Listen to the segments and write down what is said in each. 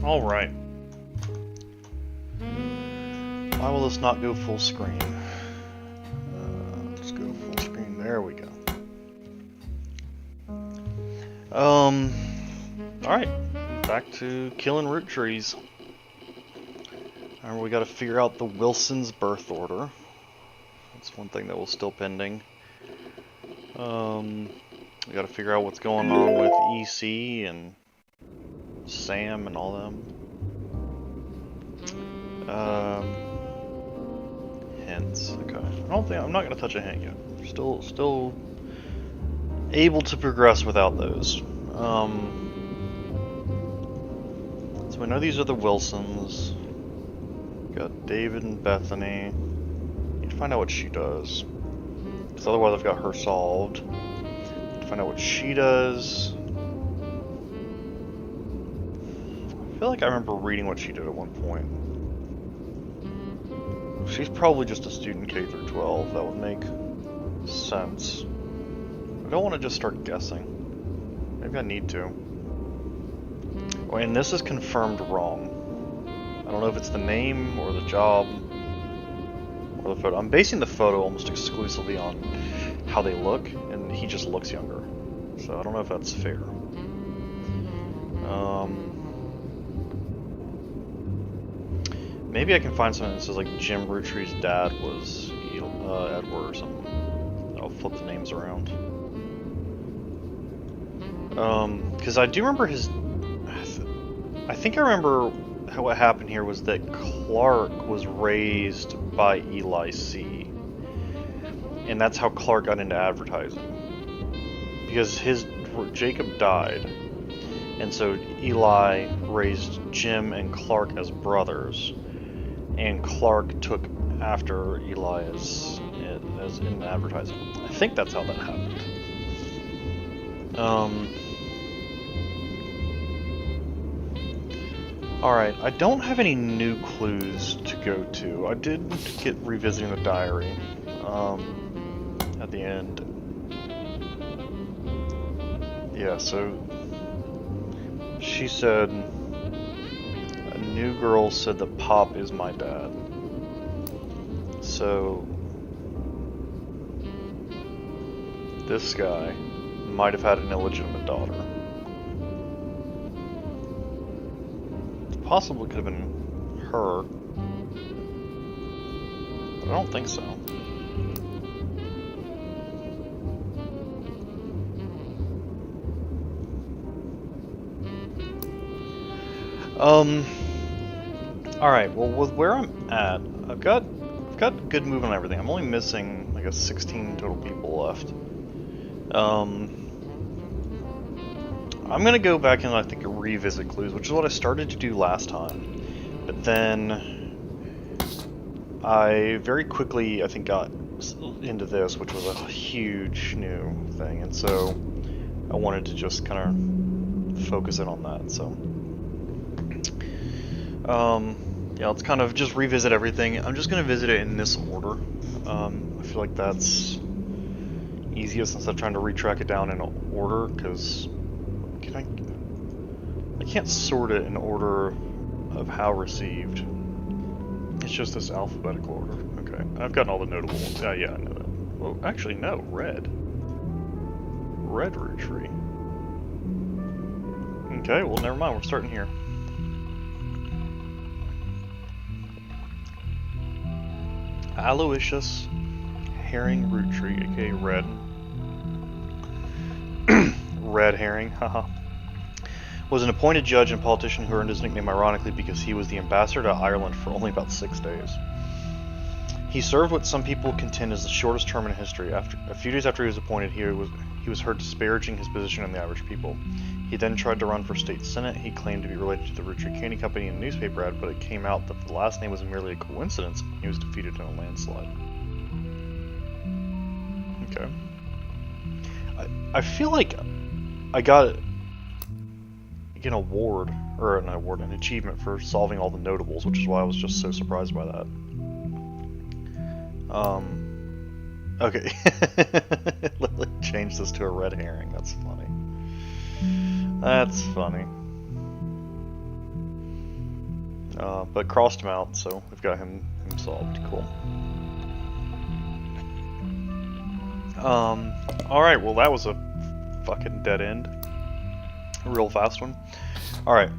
Alright. Why will this not go full screen? Let's go full screen. There we go. Alright. Back to killing Roottrees. We gotta figure out the Wilson's birth order. That's one thing that was still pending. We gotta figure out what's going on with EC and Sam and all them. Hints. Okay. I'm not gonna touch a hint yet. Still able to progress without those. So we know these are the Wilsons. Got David and Bethany. Need to find out what she does. Because otherwise I've got her solved. Need to find out what she does. I feel like I remember reading what she did at one point. She's probably just a student K through 12. That would make sense. I don't want to just start guessing. Maybe I need to. Oh, and this is confirmed wrong. I don't know if it's the name or the job or the photo. I'm basing the photo almost exclusively on how they look, and he just looks younger. So I don't know if that's fair. Maybe I can find something that says like Jim Roottree's dad was Edward or something. I'll flip the names around. Because I do remember his... I think I remember what happened here was that Clark was raised by Eli C. And that's how Clark got into advertising. Because Jacob died. And so Eli raised Jim and Clark as brothers. And Clark took after Eli as in advertising. I think that's how that happened. Alright, I don't have any new clues to go to. I did get revisiting the diary at the end. Yeah, so she said a new girl said that Pop is my dad. So this guy might have had an illegitimate daughter. Possibly could have been her, but I don't think so. Alright, well with where I'm at, I've got good movement on everything. I'm only missing like 16 total people left. I'm gonna go back and I think revisit clues, which is what I started to do last time. But then I very quickly, I think, got into this, which was a huge new thing, and so I wanted to just kind of focus in on that. So, yeah, let's kind of just revisit everything. I'm just gonna visit it in this order. I feel like that's easiest instead of trying to retrack it down in order, because I can't sort it in order of how received. It's just this alphabetical order. Okay, I've gotten all the notable ones. Yeah, I know that. Well, actually, no. Red Roottrie. Okay, well, never mind. We're starting here. Aloysius Herring Roottrie, aka Red. Red Herring, haha. Was an appointed judge and politician who earned his nickname ironically because he was the ambassador to Ireland for only about 6 days. He served what some people contend is the shortest term in history. A few days after he was appointed, he was heard disparaging his position in the average people. He then tried to run for state senate. He claimed to be related to the Roottrie Candy Company in a newspaper ad, but it came out that the last name was merely a coincidence. He was defeated in a landslide. Okay. I feel like I got an award, or an achievement for solving all the notables, which is why I was just so surprised by that. Okay. Lily changed this to a red herring. That's funny. That's funny. but crossed him out, so we've got him solved. Cool. Alright, well that was a fucking dead end. A real fast one. Alright.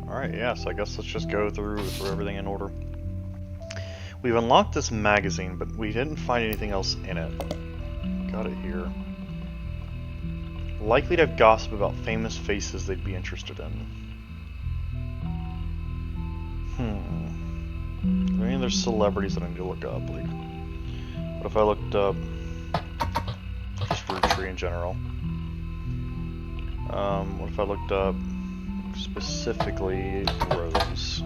Alright, yeah, so I guess let's just go through everything in order. We've unlocked this magazine, but we didn't find anything else in it. Got it here. Likely to have gossip about famous faces they'd be interested in. Are there any other celebrities that I need to look up? Like, what if I looked up just Roottrees in general? What if I looked up specifically Rose?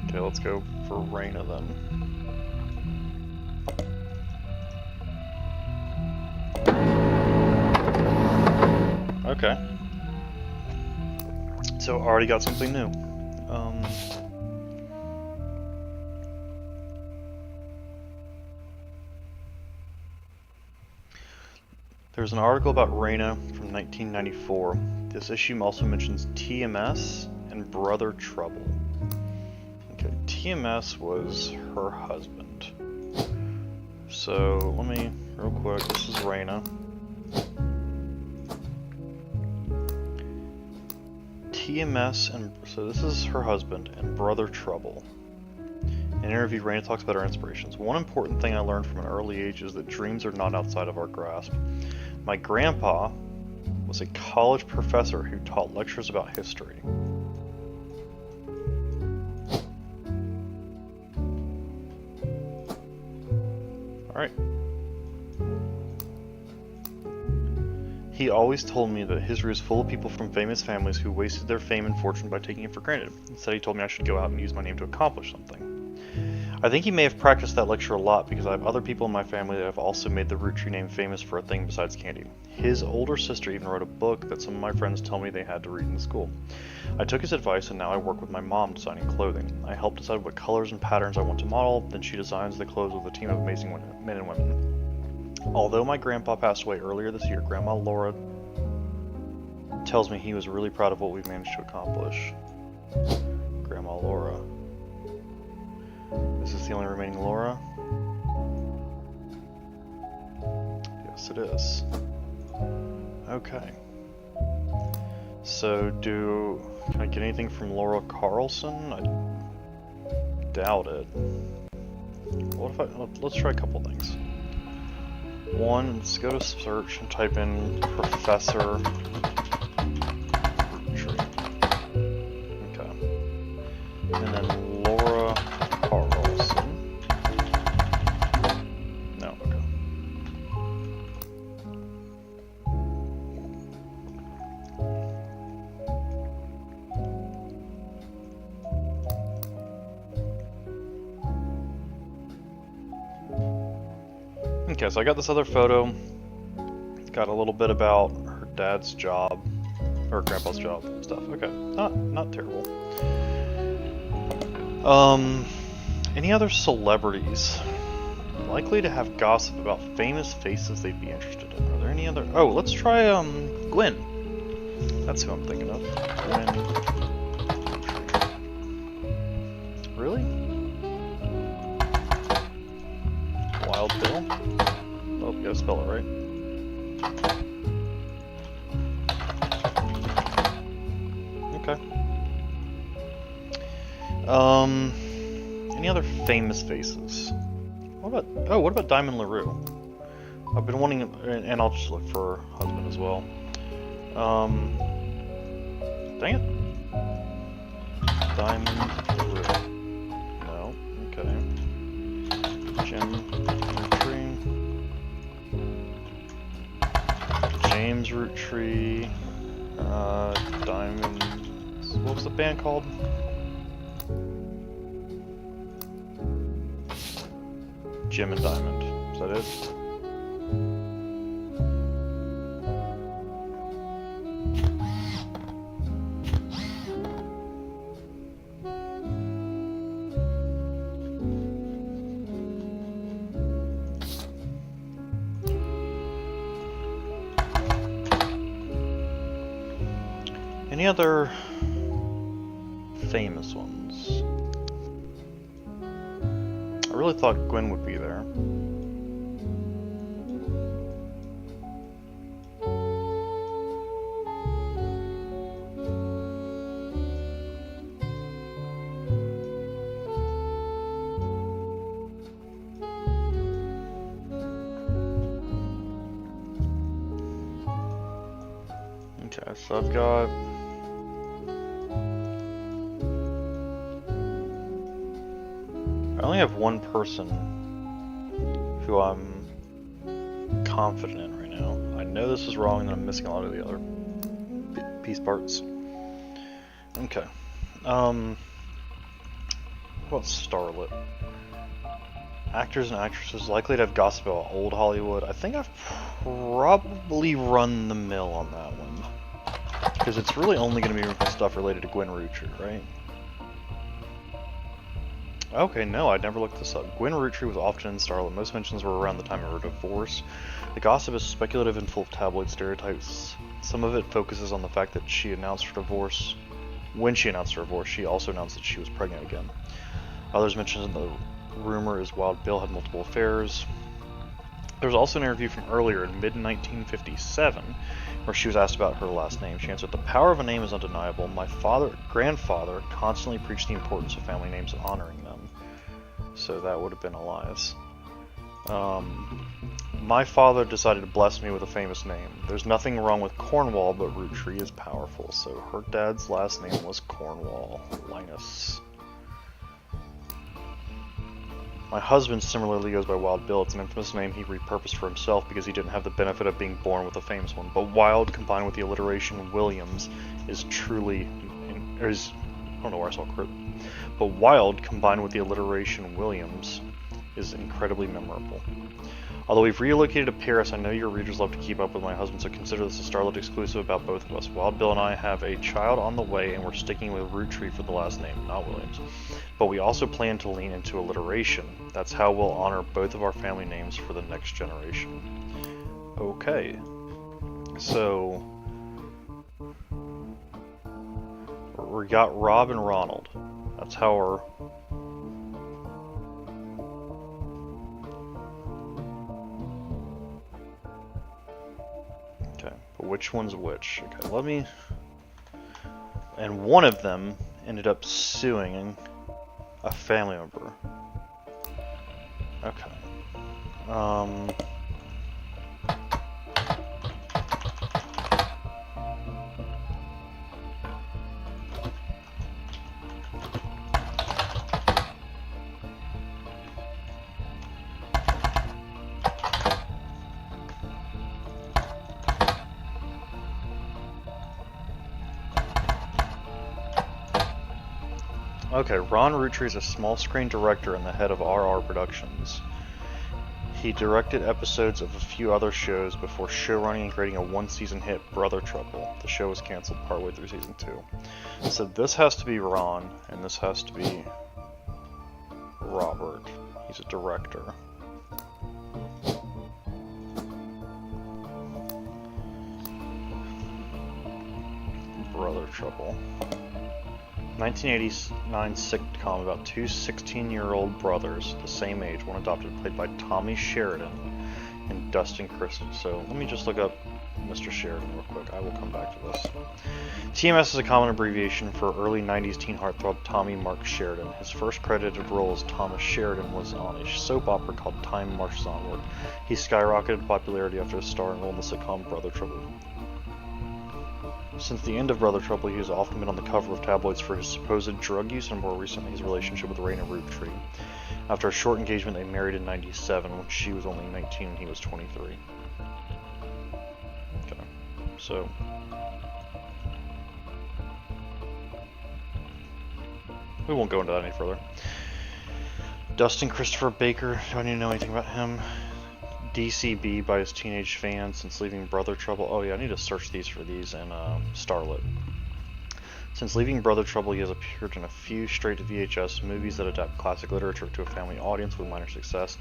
Okay, let's go for Raina then. Okay. So already got something new. There's an article about Raina from 1994. This issue also mentions TMS and Brother Trouble. Okay, TMS was her husband. So let me, real quick, this is Raina. TMS, and so this is her husband, and Brother Trouble. In an interview, Raina talks about her inspirations. One important thing I learned from an early age is that dreams are not outside of our grasp. My grandpa was a college professor who taught lectures about history. Alright. He always told me that history is full of people from famous families who wasted their fame and fortune by taking it for granted. Instead, he told me I should go out and use my name to accomplish something. I think he may have practiced that lecture a lot because I have other people in my family that have also made the Roottrees name famous for a thing besides candy. His older sister even wrote a book that some of my friends tell me they had to read in school. I took his advice and now I work with my mom designing clothing. I help decide what colors and patterns I want to model, then she designs the clothes with a team of amazing men and women. Although my grandpa passed away earlier this year, Grandma Laura tells me he was really proud of what we've managed to accomplish. Grandma Laura. Is this the only remaining Laura? Yes, it is. Okay. So, can I get anything from Laura Carlson? I doubt it. What if let's try a couple things. One, let's go to search and type in Professor Roottrees. Okay. And then Laura Carlson. No, okay. Okay, so I got this other photo. Got a little bit about her dad's job, or grandpa's job and stuff. Okay, not terrible. Any other celebrities likely to have gossip about famous faces they'd be interested in? Are there any other? Oh, let's try Gwen. That's who I'm thinking of. Gwen. Really? Wild Bill? Oh, you gotta spell it right. Okay. Any other famous faces? What about Diamond LaRue? I've been wanting, and I'll just look for her husband as well. Dang it. Diamond LaRue. No, okay. Jim Roottrees. James Roottrees. Diamond. What was the band called? Jim and Diamond. Is that it? Any other famous ones? I really thought Gwen would be there. Okay, so I've got... I only have one person who I'm confident in right now. I know this is wrong and I'm missing a lot of the other piece parts. Okay. What about Starlet? Actors and actresses likely to have gossip about old Hollywood. I think I've probably run the mill on that one. Because it's really only going to be stuff related to Gwen Roottrees, right? Okay, no, I'd never looked this up. Gwen Roottrees was often in Starlet. Most mentions were around the time of her divorce. The gossip is speculative and full of tabloid stereotypes. Some of it focuses on the fact that she announced her divorce. When she announced her divorce, she also announced that she was pregnant again. Others mention the rumor is Wild Bill had multiple affairs. There was also an interview from earlier in mid-1957 where she was asked about her last name. She answered, "The power of a name is undeniable. My grandfather constantly preached the importance of family names and honoring them." So that would have been Elias. My father decided to bless me with a famous name. There's nothing wrong with Cornwall, but Roottrees is powerful. So her dad's last name was Cornwall. Linus. My husband similarly goes by Wild Bill. It's an infamous name he repurposed for himself because he didn't have the benefit of being born with a famous one. But Wild combined with the alliteration Williams is truly... I don't know where I saw crit. But Wild combined with the alliteration Williams is incredibly memorable. Although we've relocated to Paris, I know your readers love to keep up with my husband, so consider this a Starlet exclusive about both of us. Wild Bill and I have a child on the way, and we're sticking with Roottrees for the last name, not Williams. But we also plan to lean into alliteration. That's how we'll honor both of our family names for the next generation. Okay. So... we got Rob and Ronald. That's how we're... Okay, but which one's which? Okay, let me... And one of them ended up suing a family member. Okay. Okay, Ron Roottrees is a small-screen director and the head of RR Productions. He directed episodes of a few other shows before showrunning and creating a one-season hit, Brother Trouble. The show was canceled partway through season 2. So this has to be Ron, and this has to be Robert. He's a director. Brother Trouble. 1989 sitcom about two 16-year-old brothers, the same age, one adopted, played by Tommy Sheridan and Dustin Christie. So let me just look up Mr. Sheridan real quick. I will come back to this. TMS is a common abbreviation for early 90s teen heartthrob Tommy Mark Sheridan. His first credited role as Thomas Sheridan was on a soap opera called Time Marches Onward. He skyrocketed in popularity after his starring role in the sitcom Brother Trouble. Since the end of Brother Trouble, he has often been on the cover of tabloids for his supposed drug use and more recently his relationship with Raina Roottrees. After a short engagement, they married in 97 when she was only 19 and he was 23. Okay, so... we won't go into that any further. Dustin Christopher Baker, do I need to know anything about him? DCB by his teenage fans since leaving Brother Trouble. Oh yeah, I need to search these for these in Starlet. Since leaving Brother Trouble, he has appeared in a few straight-to-VHS movies that adapt classic literature to a family audience with minor success.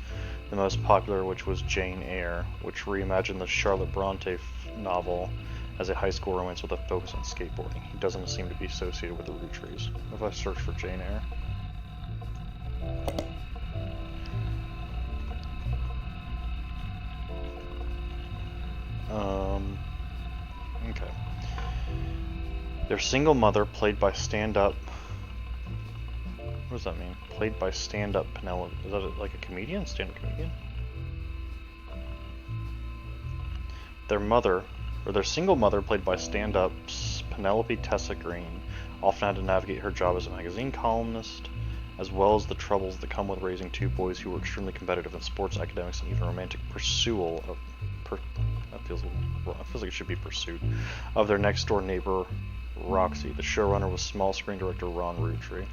The most popular, which was Jane Eyre, which reimagined the Charlotte Bronte novel as a high school romance with a focus on skateboarding. He doesn't seem to be associated with the Roottrees. If I search for Jane Eyre. Okay. Their single mother, played by stand-up... What does that mean? Played by stand-up Penelope. Is that like a comedian? Stand-up comedian? Their single mother, played by stand-up Penelope Tessa Green, often had to navigate her job as a magazine columnist, as well as the troubles that come with raising two boys who were extremely competitive in sports, academics, and even romantic pursuit of... That feels wrong. It feels like it should be pursuit of their next-door neighbor, Roxy. The showrunner was small screen director Ron Roottrees.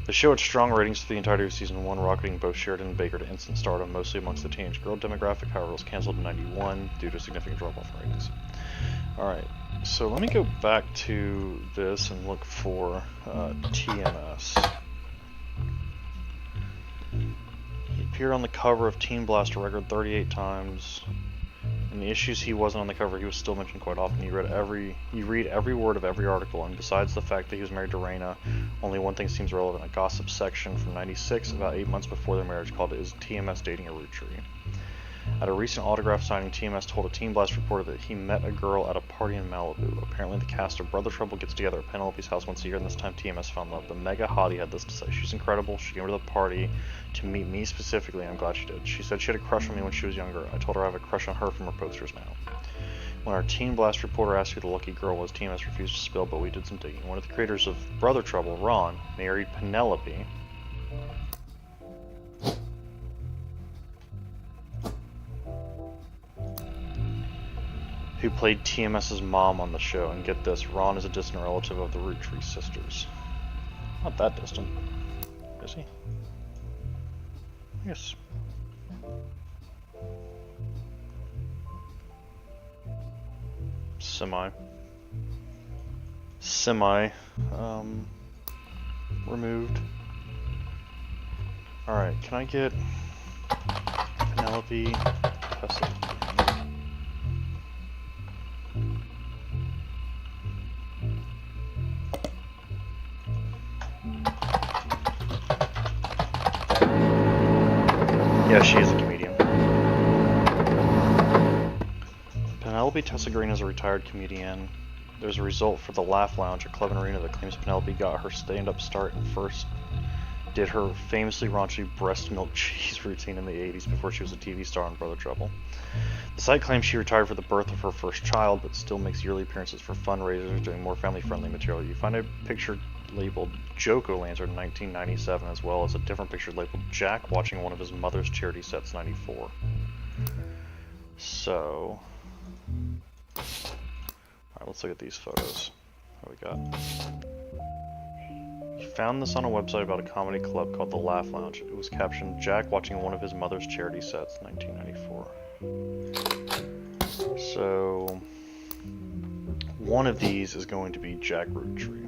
The show had strong ratings for the entirety of season 1, rocketing both Sheridan and Baker to instant stardom, mostly amongst the teenage girl demographic. However, it was canceled in '91 due to a significant drop-off in ratings. Alright, so let me go back to this and look for TMS. He appeared on the cover of Teen Blast a record 38 times. In the issues he wasn't on the cover, he was still mentioned quite often. You read every word of every article, and besides the fact that he was married to Raina, only one thing seems relevant: a gossip section from '96, about 8 months before their marriage, called "Is TMS Dating a Roottrees?" At a recent autograph signing, TMS told a Teen Blast reporter that he met a girl at a party in Malibu. Apparently, the cast of Brother Trouble gets together at Penelope's house once a year, and this time TMS found love. The mega hottie had this to say: "She's incredible. She came to the party to meet me specifically, and I'm glad she did. She said she had a crush on me when she was younger. I told her I have a crush on her from her posters now." When our Teen Blast reporter asked who the lucky girl was, TMS refused to spill, but we did some digging. One of the creators of Brother Trouble, Ron, married Penelope, who played TMS's mom on the show. And get this, Ron is a distant relative of the Roottrees sisters. Not that distant, is he? Yes. Semi. Removed. Alright, can I get Penelope Tessa? Yeah, she is a comedian. Penelope Tessa Green is a retired comedian. There's a result for the Laugh Lounge, a club and arena that claims Penelope got her stand-up start and first did her famously raunchy breast milk cheese routine in the 80s before she was a TV star on Brother Trouble. The site claims she retired for the birth of her first child, but still makes yearly appearances for fundraisers, doing more family-friendly material. You find a picture labeled Joko Lantern 1997, as well as a different picture labeled Jack watching one of his mother's charity sets 94. So, alright, let's look at these photos. What we got? You found this on a website about a comedy club called the Laugh Lounge. It was captioned Jack watching one of his mother's charity sets 1994. So, one of these is going to be Jack Roottrees.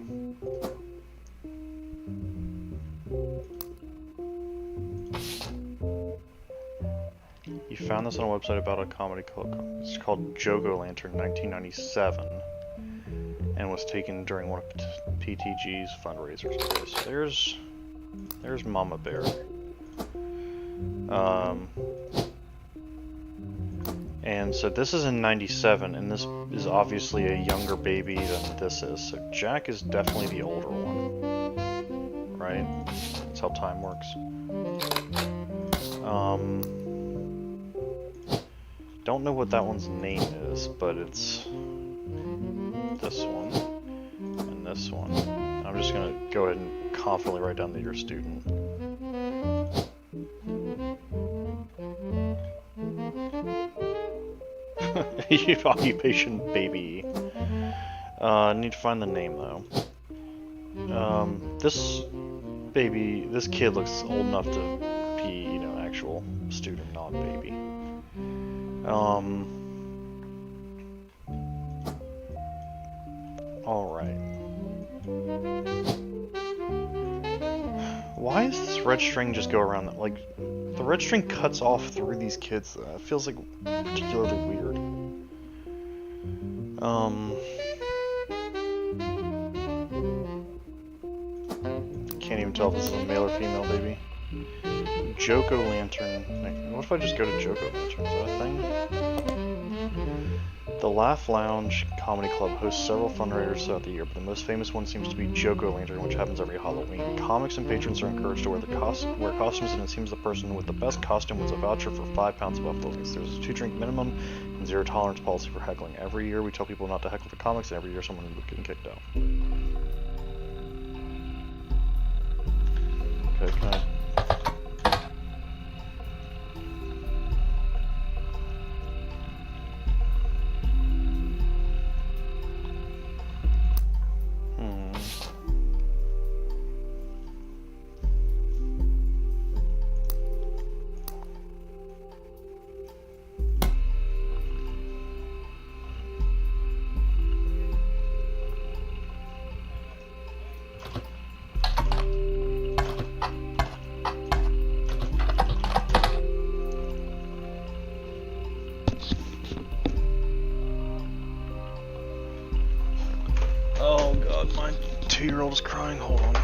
You found this on a website about a comedy club. It's called Joko Lantern 1997 and was taken during one of PTG's fundraisers. Okay, so there's Mama Bear. And so this is in 97, and this is obviously a younger baby than this is. So Jack is definitely the older one, right? That's how time works. Don't know what that one's name is, but it's this one and this one. I'm just gonna go ahead and confidently write down that you're a student. Occupation baby. Need to find the name though. This kid looks old enough to be, actual student, not baby. Alright. Why does this red string just go around that? Like, the red string cuts off through these kids. It feels like particularly weird. Um, can't even tell if this is a male or female baby. Joko Lantern. What if I just go to Joko Lantern? Is that a thing? The Laugh Lounge Comedy Club hosts several fundraisers throughout the year, but the most famous one seems to be Joko Lantern, which happens every Halloween. Comics and patrons are encouraged to wear costumes, and it seems the person with the best costume wins a voucher for 5 pounds of buffalo wings. There's a 2-drink minimum and 0 tolerance policy for heckling. Every year we tell people not to heckle the comics, and every year someone ends up getting kicked out. Okay, can I... Oh god, my 2-year-old is crying. Hold on.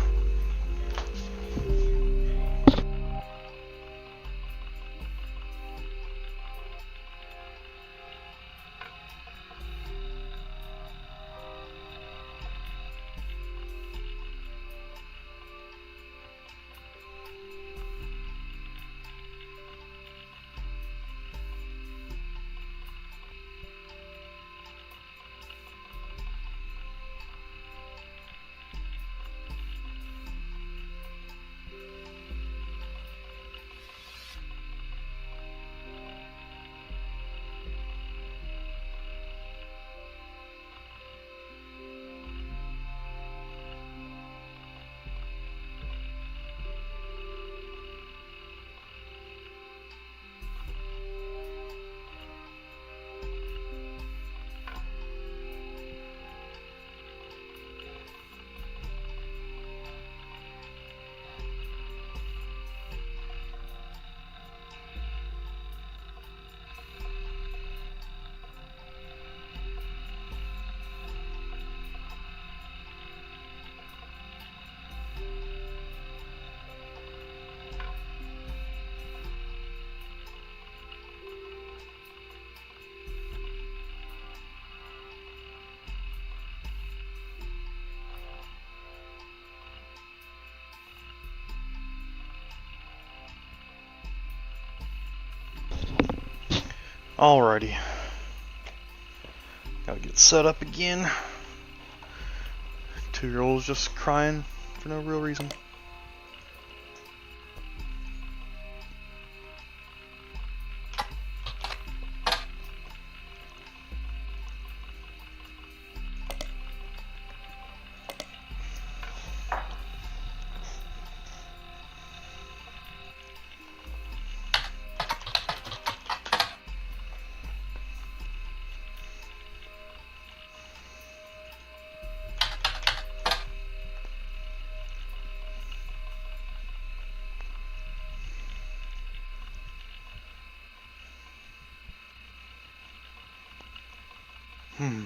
Alrighty. Gotta get set up again. 2-year-old's just crying for no real reason. Hmm.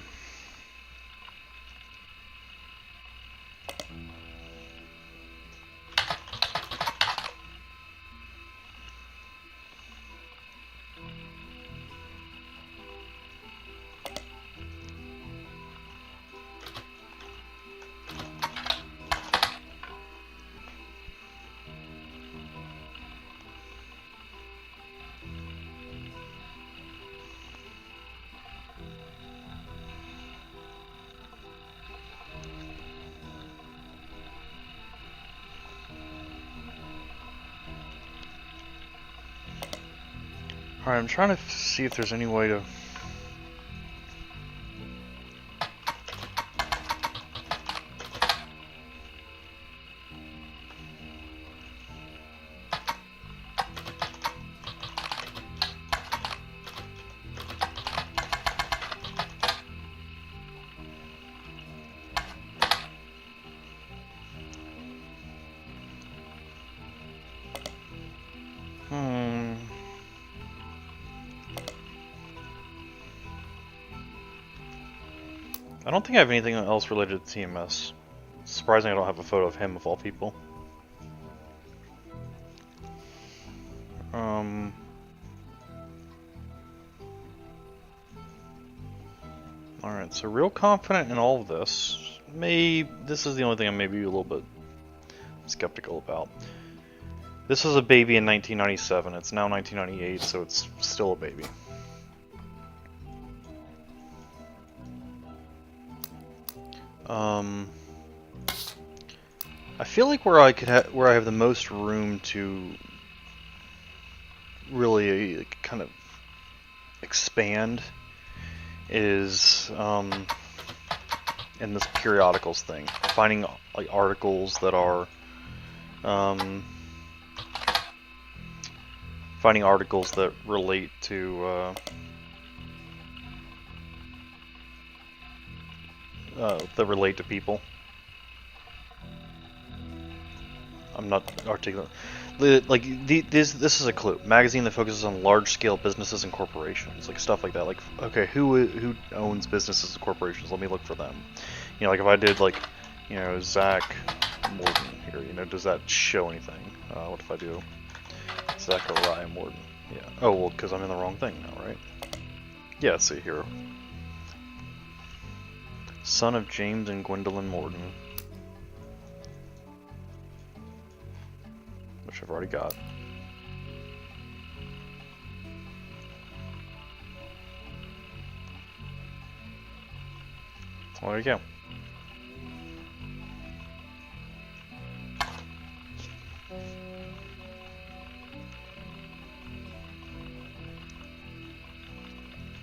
Alright, I'm trying to see if there's any way to... I don't think I have anything else related to TMS. It's surprising I don't have a photo of him of all people. Alright, so real confident in all of this. This is the only thing I'm maybe a little bit skeptical about. This was a baby in 1997. It's now 1998, so it's still a baby. I feel like where I have the most room to really kind of expand is in this periodicals thing. Finding like articles that are finding articles that relate to people. I'm not articulate. This is a clue. Magazine that focuses on large-scale businesses and corporations, like stuff like that. Like, okay, who owns businesses and corporations? Let me look for them. You know, like if I did like, you know, Zach Morton here. You know, does that show anything? What if I do Zachariah Morton? Yeah. Oh well, because I'm in the wrong thing now, right? Yeah. Let's see here. Son of James and Gwendolyn Morton. Which I've already got. Well, there you go.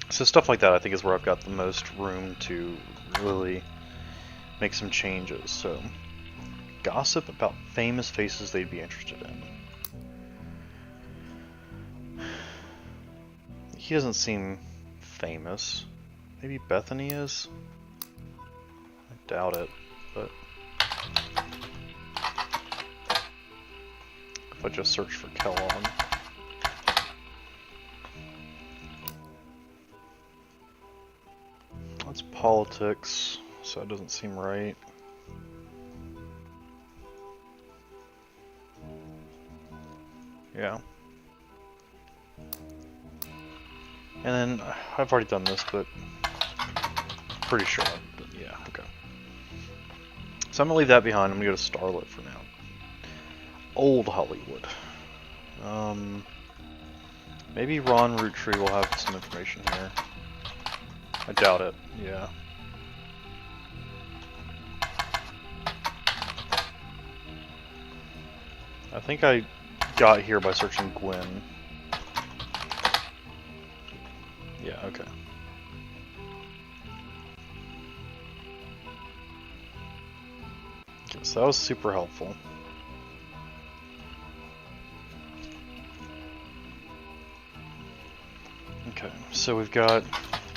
So stuff like that I think is where I've got the most room to really make some changes. So gossip about famous faces they'd be interested in. He doesn't seem famous. Maybe Bethany is? I doubt it, but if I just search for Kellogg. That's politics, so it doesn't seem right. Yeah. And then, I've already done this, but pretty sure yeah, okay. So I'm gonna leave that behind. I'm gonna go to Starlet for now. Old Hollywood. Maybe Ron Roottrees will have some information here. I doubt it, yeah. I think I got here by searching Gwen. Yeah, okay. Okay, so that was super helpful. Okay, so we've got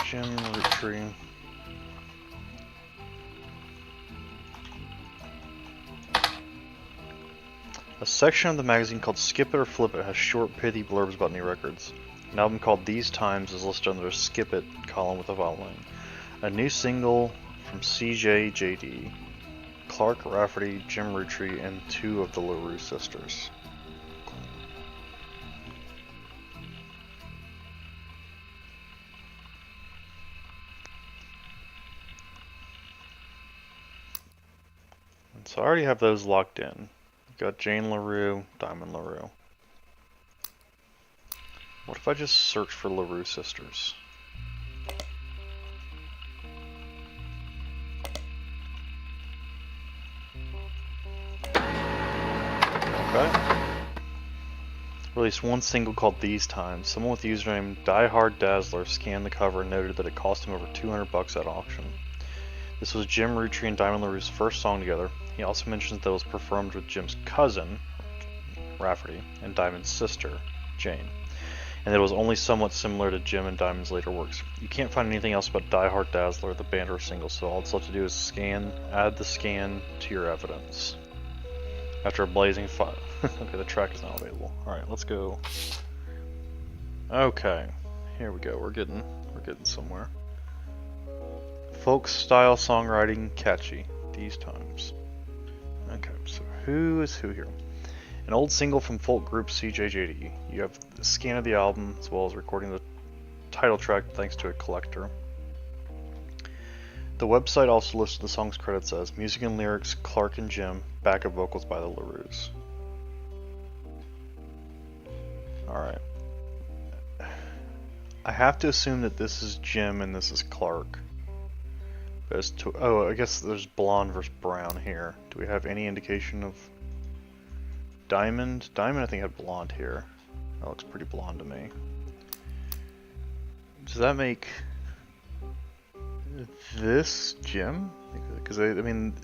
Jim Roottrees. A section of the magazine called Skip It or Flip It has short, pithy blurbs about new records. An album called These Times is listed under the Skip It column with the following. A new single from CJJD, Clark Rafferty, Jim Roottrees, and 2 of the LaRue sisters. And so I already have those locked in. We've got Jane LaRue, Diamond LaRue. What if I just search for LaRue sisters? Okay. Released one single called These Times. Someone with the username Die Dazzler scanned the cover and noted that it cost him over $200 at auction. This was Jim Roottrees and Diamond LaRue's first song together. He also mentions that it was performed with Jim's cousin, Rafferty, and Diamond's sister, Jane, and that it was only somewhat similar to Jim and Diamond's later works. You can't find anything else about Die Dazzler, the band, or single, so all it's left to do is add the scan to your evidence. After a blazing fire. Okay, the track is not available. Alright, let's go. Okay, here we go. We're getting somewhere. folk style songwriting catchy these times. Okay, so who is who here? An old single from folk group CJJD. You have the scan of the album as well as recording the title track thanks to a collector. The website also lists the song's credits as music and lyrics Clark and Jim, backup vocals by the Roottrees. Alright. I have to assume that this is Jim and this is Clark. As to, oh, I guess there's blonde versus brown here. Do we have any indication of Diamond? Diamond I think had blonde here. That looks pretty blonde to me. Does that make this Jim? Because I mean,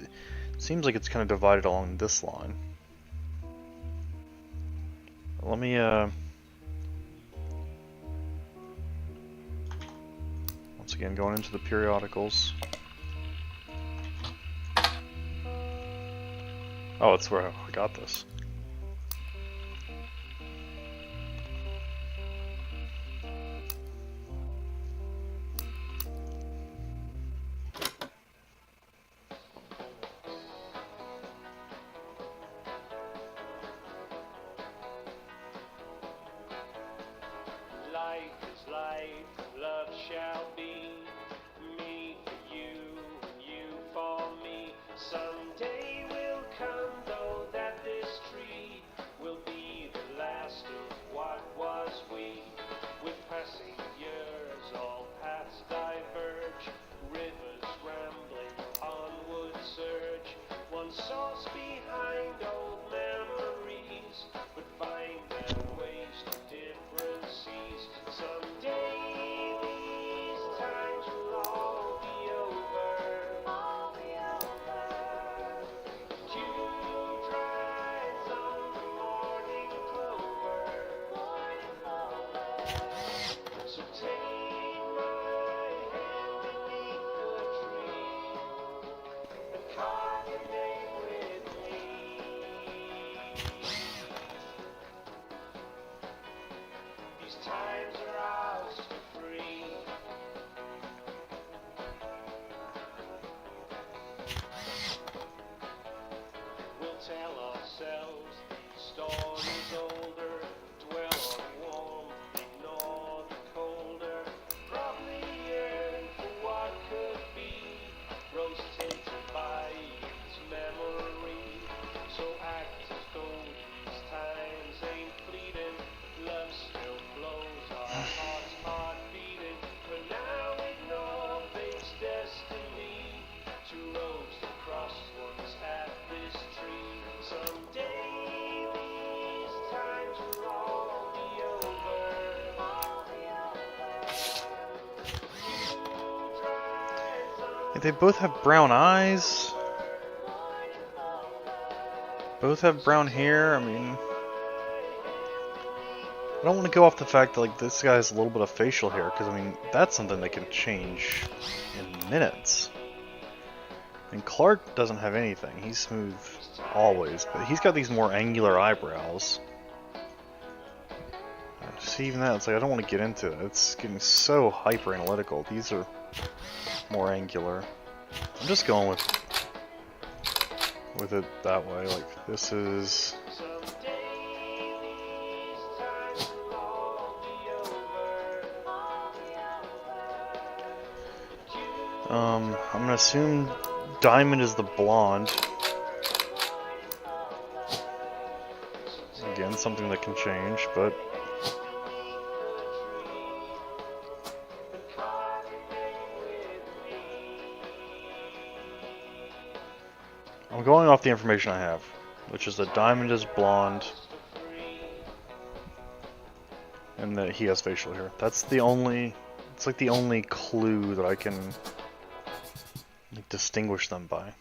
it seems like it's kind of divided along this line. Let me once again going into the periodicals. Oh, it's where I got this. Life is life, love shall be, me for you and you for me. Someday will come, though, that this tree will be the last of what was we. With passing years, all paths diverge, rivers rambling, onward surge. One source behind old memories, but find their ways to different seas. Someday these times will all be over. All be over. Dew dries on the morning clover. Morning clover. So take my hand beneath the tree and carve your name with me. These times are ours to free. We'll tell ourselves these stories older, dwell on warmth, ignore the colder. Probably yearn for what could be, rose tinted by youth's memory. So act as though these times ain't fleeting. Love still flows, our hearts heart beating. For now ignore fate's destiny. Two roads that cross once at this tree. Someday these times will all be over. All be over. Dew dries on They both have brown eyes. Both have brown hair. I mean, I don't want to go off the fact that like this guy has a little bit of facial hair, because I mean that's something that can change in minutes. And Clark doesn't have anything. He's smooth always, but he's got these more angular eyebrows. See, even that, it's like I don't want to get into it. It's getting so hyper analytical. These are more angular. I'm just going with it that way. Like this is. I'm gonna assume Diamond is the blonde. Again, something that can change, but I'm going off the information I have, which is that Diamond is blonde and that he has facial hair. That's the only, it's like the only clue that I can distinguish them by.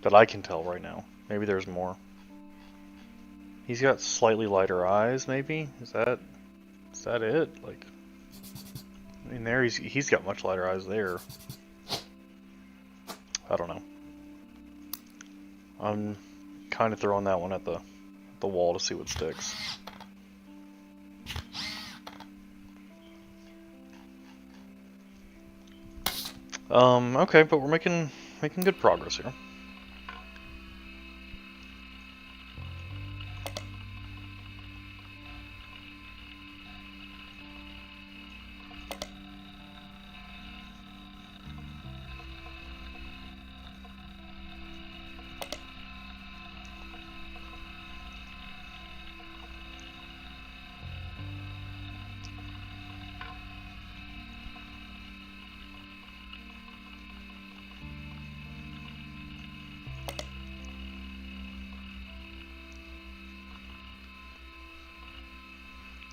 That I can tell right now. Maybe there's more. He's got slightly lighter eyes, maybe? Is that it? Like, I mean, there he's got much lighter eyes there. I don't know. I'm kind of throwing that one at the wall to see what sticks. Okay, but we're making good progress here.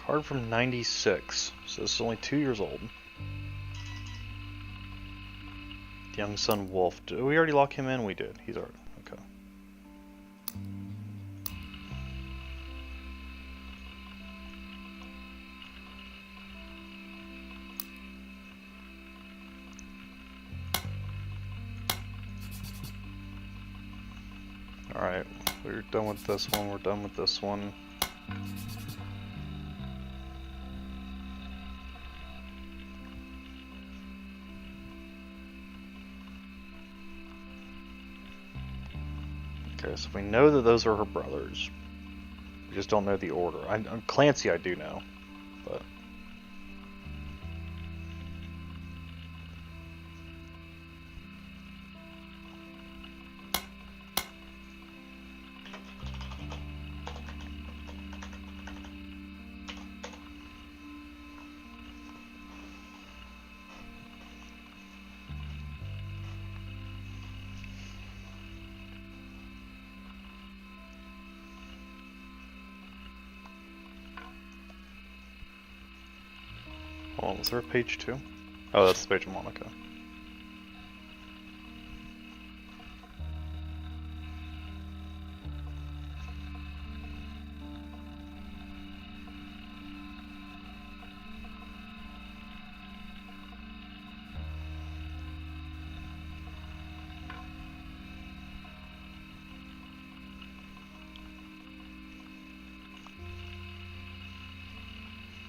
Card from 96, so this is only 2 years old. Young Son Wolf. Did we already lock him in? We did. He's already... okay. Alright, we're done with this one, we're done with this one. Okay, so we know that those are her brothers. We just don't know the order. Clancy I do know, but... Hold on, was there a page 2? Oh, that's the page of Monica.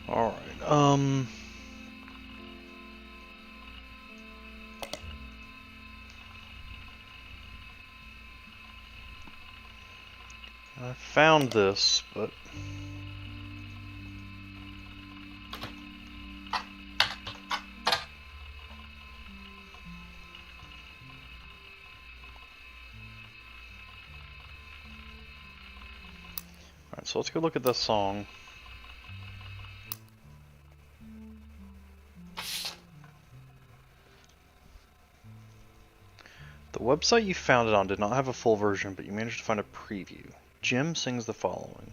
Alright, I found this, but... Alright, so let's go look at this song. The website you found it on did not have a full version, but you managed to find a preview. Jim sings the following.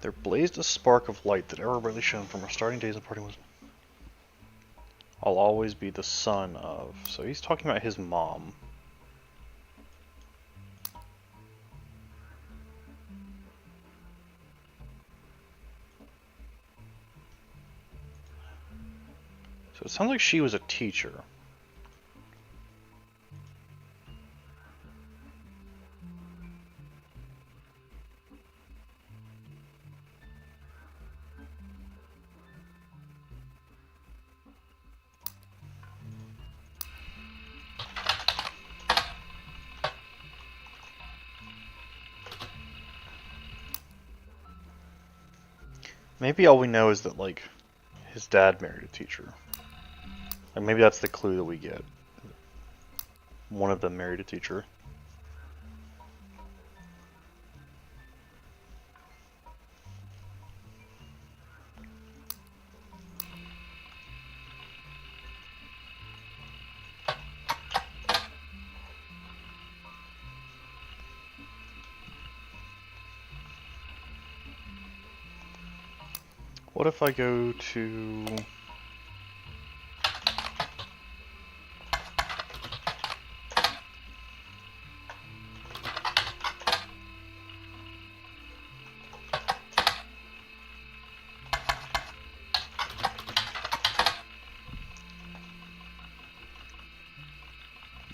There blazed a spark of light that ever brightly shone from our starting days. The party was... I'll always be the son of... So he's talking about his mom. So it sounds like she was a teacher. Maybe all we know is that, like, his dad married a teacher. And maybe that's the clue that we get. One of them married a teacher. What if I go to...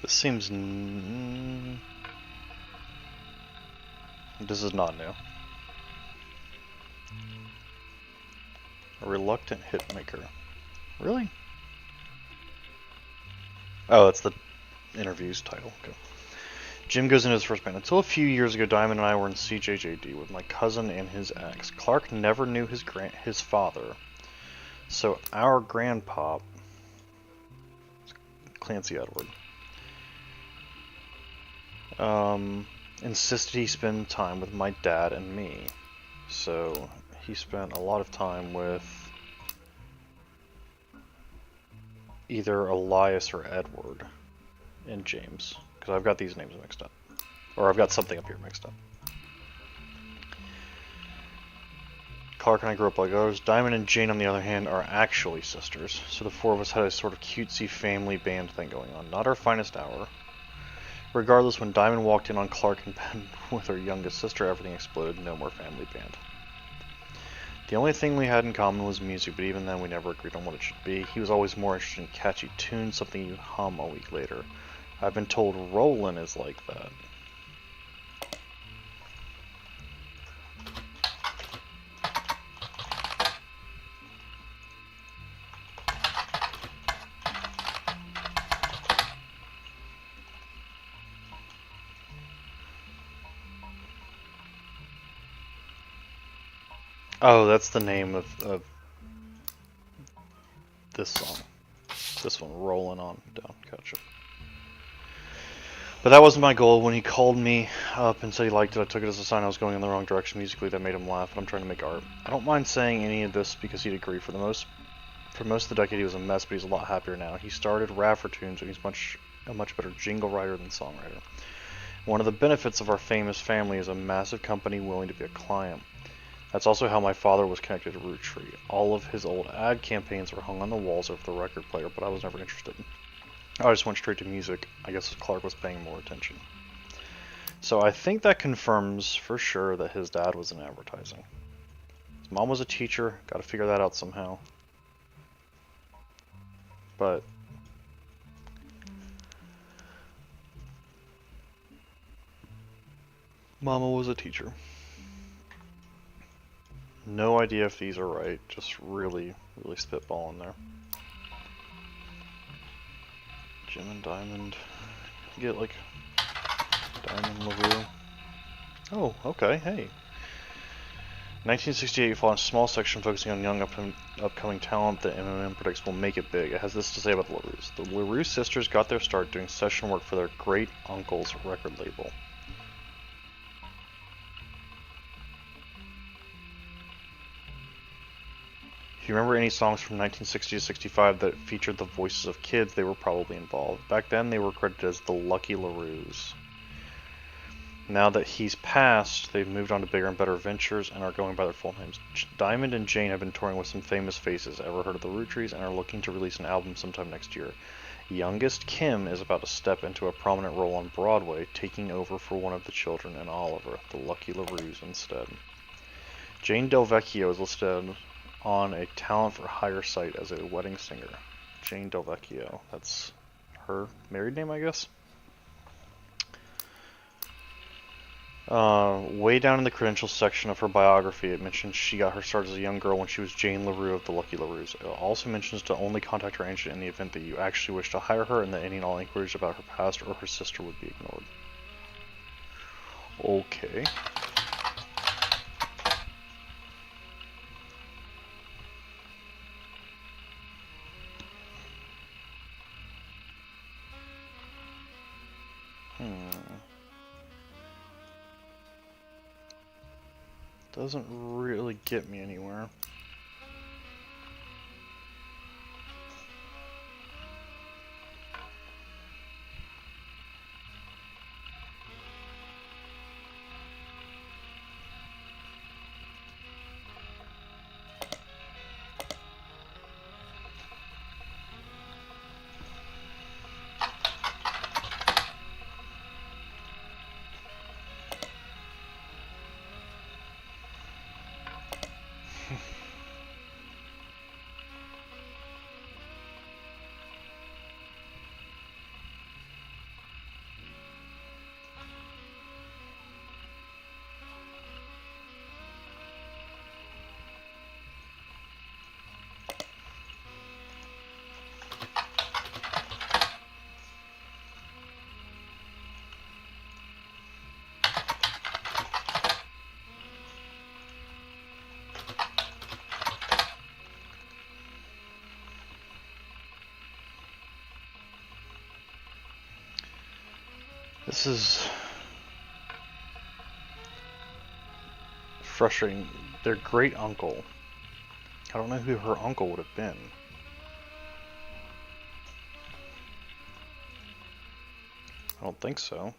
This seems... This is not new. A reluctant hitmaker. Really? Oh, that's the interview's title. Okay. Jim goes into his first band. Until a few years ago, Diamond and I were in CJJD with my cousin and his ex. Clark never knew his father, so our grandpop, Clancy Edward, insisted he spend time with my dad and me. So he spent a lot of time with either Elias or Edward and James, because I've got these names mixed up. Or I've got something up here mixed up. Clark and I grew up like others. Diamond and Jane, on the other hand, are actually sisters, so the four of us had a sort of cutesy family band thing going on. Not our finest hour. Regardless, when Diamond walked in on Clark in bed with her youngest sister, everything exploded. No more family band. The only thing we had in common was music, but even then we never agreed on what it should be. He was always more interested in catchy tunes, something you hum a week later. I've been told Rollin' is like that. Oh, that's the name of this song. This one, Rolling On Down. Gotcha. But that wasn't my goal. When he called me up and said he liked it, I took it as a sign I was going in the wrong direction musically. That made him laugh, and I'm trying to make art. I don't mind saying any of this because he'd agree. For most of the decade he was a mess, but he's a lot happier now. He started Raffer Tunes, and he's a much better jingle writer than songwriter. One of the benefits of our famous family is a massive company willing to be a client. That's also how my father was connected to Roottrees. All of his old ad campaigns were hung on the walls over the record player, but I was never interested. I just went straight to music. I guess Clark was paying more attention. So I think that confirms for sure that his dad was in advertising. His mom was a teacher. Got to figure that out somehow. But Mama was a teacher. No idea if these are right, just really spitballing there. Jim and Diamond. Get like Diamond LaRue. Oh, okay, hey. 1968 followed a small section focusing on young upcoming talent that MMM predicts will make it big. It has this to say about the LaRues. The LaRue sisters got their start doing session work for their great uncle's record label. If you remember any songs from 1960 to 65 that featured the voices of kids, they were probably involved. Back then, they were credited as the Lucky LaRues. Now that he's passed, they've moved on to bigger and better ventures and are going by their full names. Diamond and Jane have been touring with some famous faces. Ever heard of the Roottrees? And are looking to release an album sometime next year. Youngest Kim is about to step into a prominent role on Broadway, taking over for one of the children and Oliver, the Lucky LaRues instead. Jane Del Vecchio is listed on a talent for hire site as a wedding singer. Jane Del Vecchio. That's her married name, I guess. Way down in the credentials section of her biography, it mentions she got her start as a young girl when she was Jane LaRue of the Lucky LaRues. It also mentions to only contact her agent in the event that you actually wish to hire her, and that any and all inquiries about her past or her sister would be ignored. Okay. Doesn't really get me anywhere. This is frustrating. Their great uncle. I don't know who her uncle would have been. I don't think so.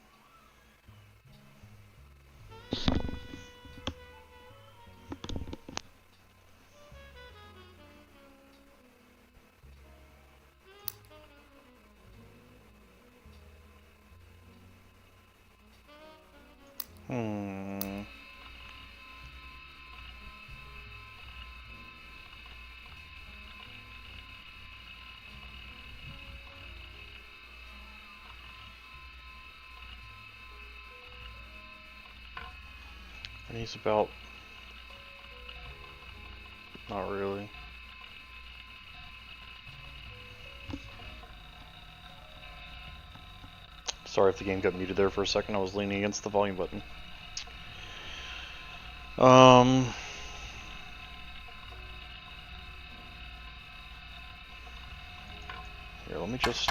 Hmm. And he's about... Not really. Sorry if the game got muted there for a second. I was leaning against the volume button. Here, let me just...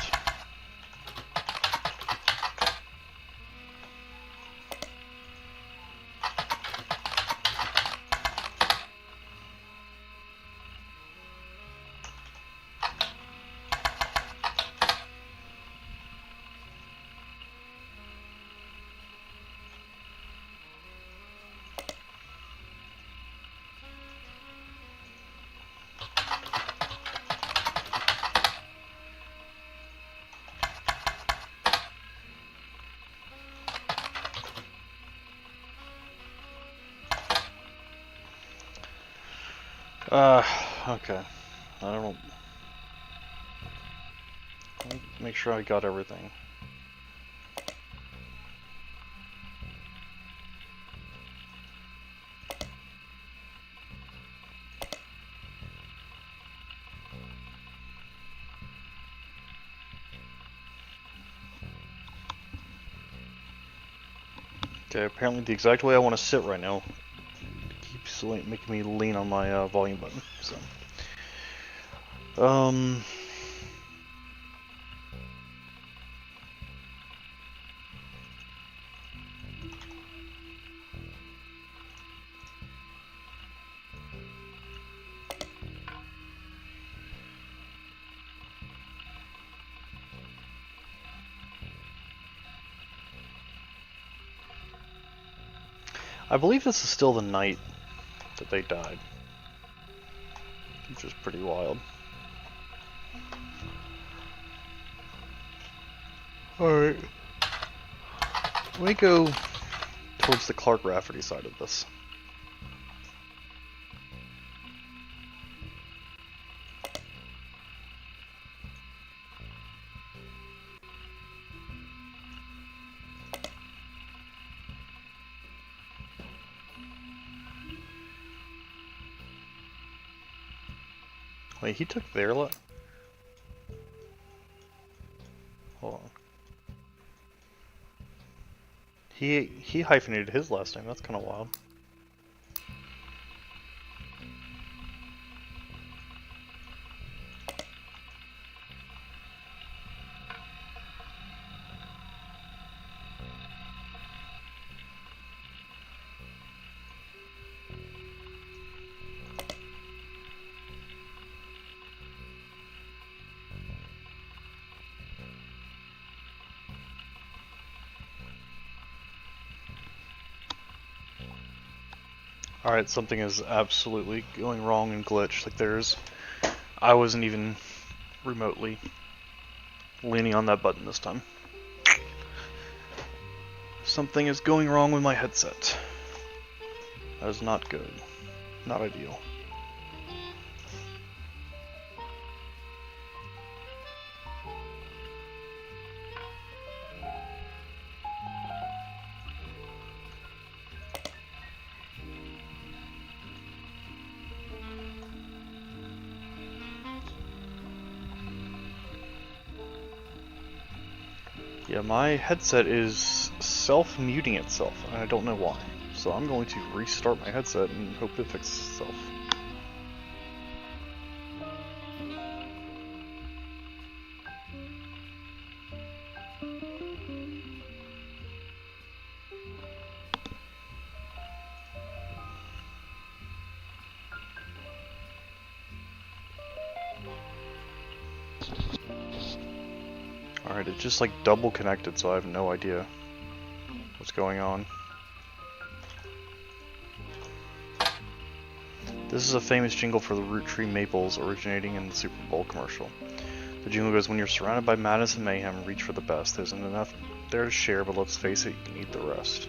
okay. I don't... Let me make sure I got everything. Okay, apparently the exact way I want to sit right now keeps making me lean on my volume button, so... I believe this is still the night that they died, which is pretty wild. Alright. Let me go towards the Clark Rafferty side of this. Wait, he took their lot? Hold on. He hyphenated his last name, that's kinda wild. Alright, something is absolutely going wrong and glitched. Like I wasn't even remotely leaning on that button this time. Something is going wrong with my headset. That is not good. Not ideal. Yeah, my headset is self-muting itself, and I don't know why. So I'm going to restart my headset and hope it fixes itself. Alright, it's just like double connected, so I have no idea what's going on. This is a famous jingle for the Roottrees maples originating in the Super Bowl commercial. The jingle goes, when you're surrounded by madness and mayhem, reach for the best. There isn't enough there to share, but let's face it, you need the rest.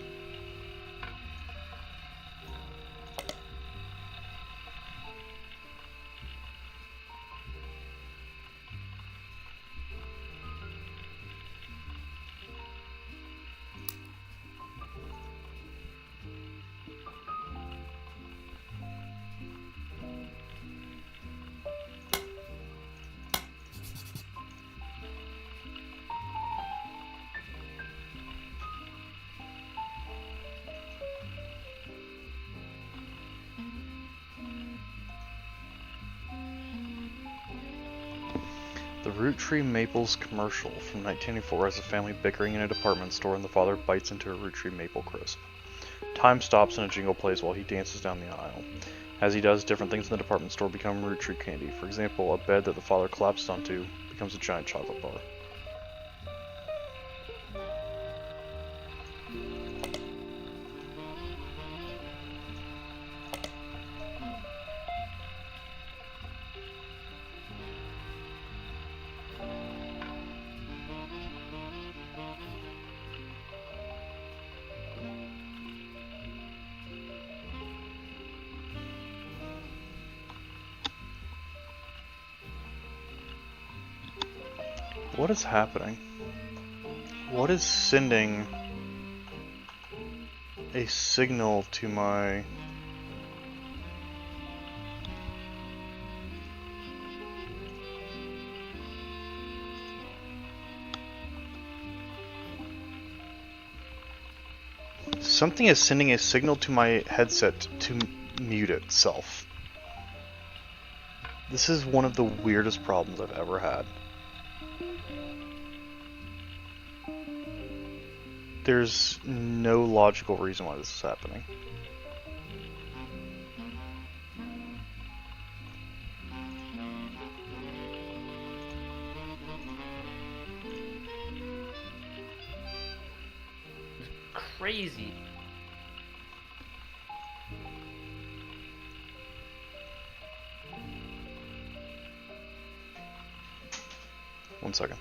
The Roottrees Maples commercial from 1984 has a family bickering in a department store and the father bites into a Roottrees Maple Crisp. Time stops and a jingle plays while he dances down the aisle. As he does, different things in the department store become Roottrees candy. For example, a bed that the father collapsed onto becomes a giant chocolate bar. What is happening? What is sending a signal to my... Something is sending a signal to my headset to mute itself. This is one of the weirdest problems I've ever had. There's no logical reason why this is happening. Crazy. One second.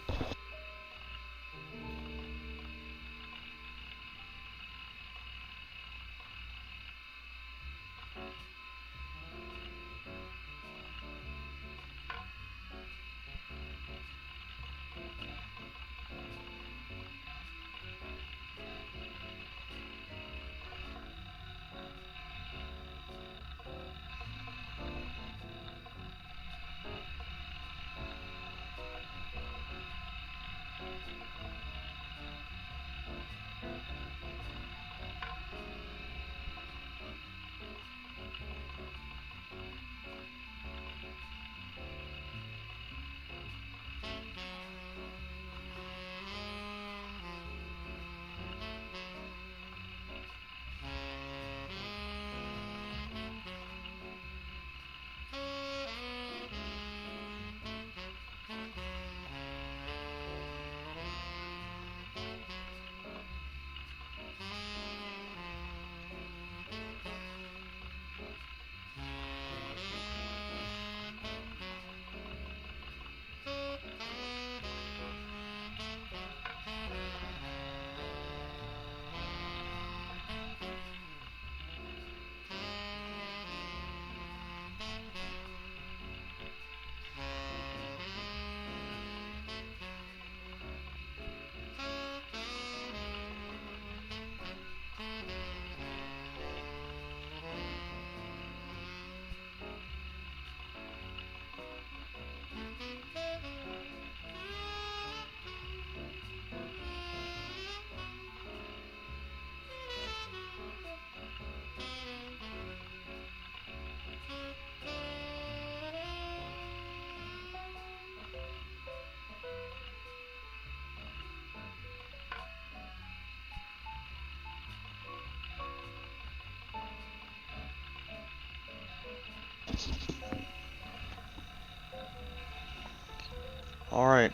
Alright,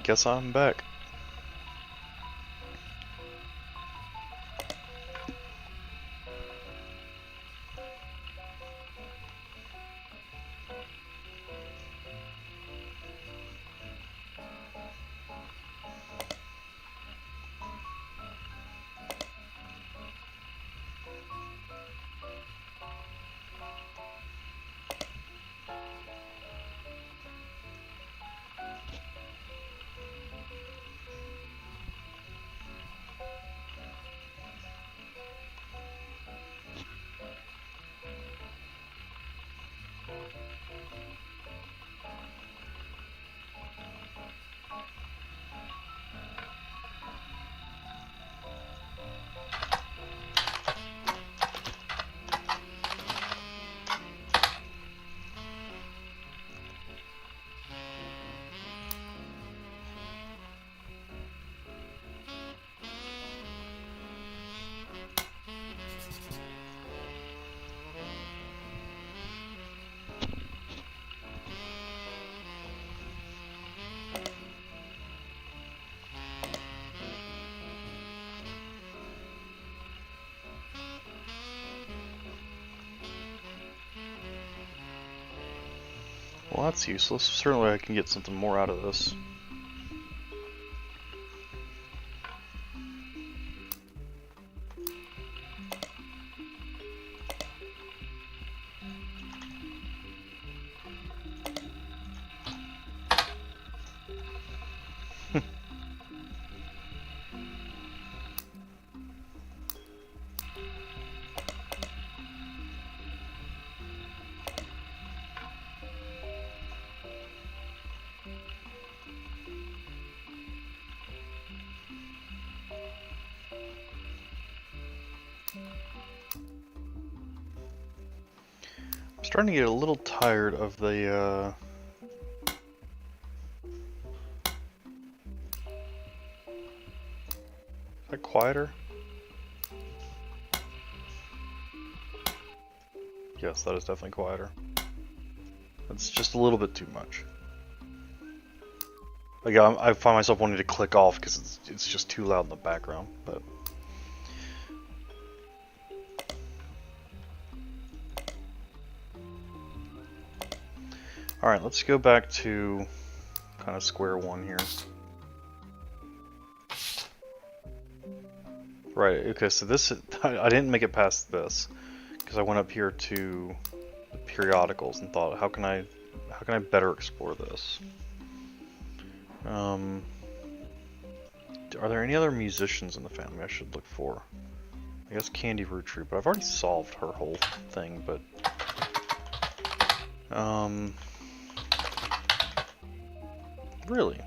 guess I'm back. Well, that's useless. Certainly I can get something more out of this. I'm starting to get a little tired of the, Is that quieter? Yes, that is definitely quieter. It's just a little bit too much. Like, I find myself wanting to click off because it's just too loud in the background, but... Alright, let's go back to kind of square one here. Right, okay, so this, I didn't make it past this, because I went up here to the periodicals and thought, how can I better explore this? Are there any other musicians in the family I should look for? I guess Candy Roottrees, but I've already solved her whole thing, but... Really?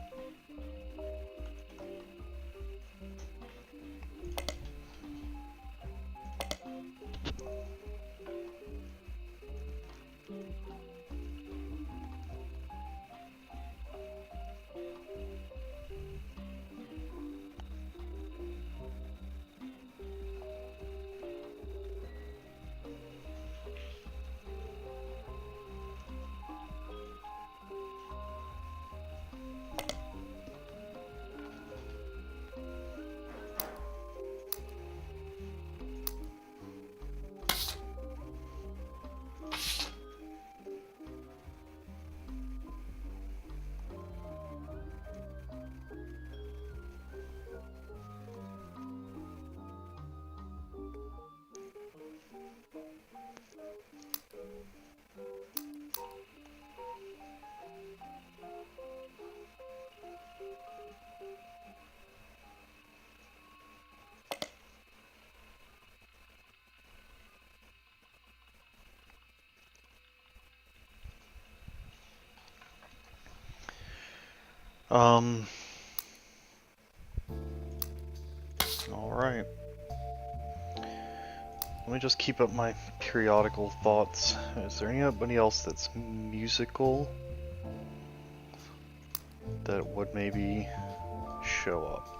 Alright. Let me just keep up my periodical thoughts. Is there anybody else that's musical that would maybe show up?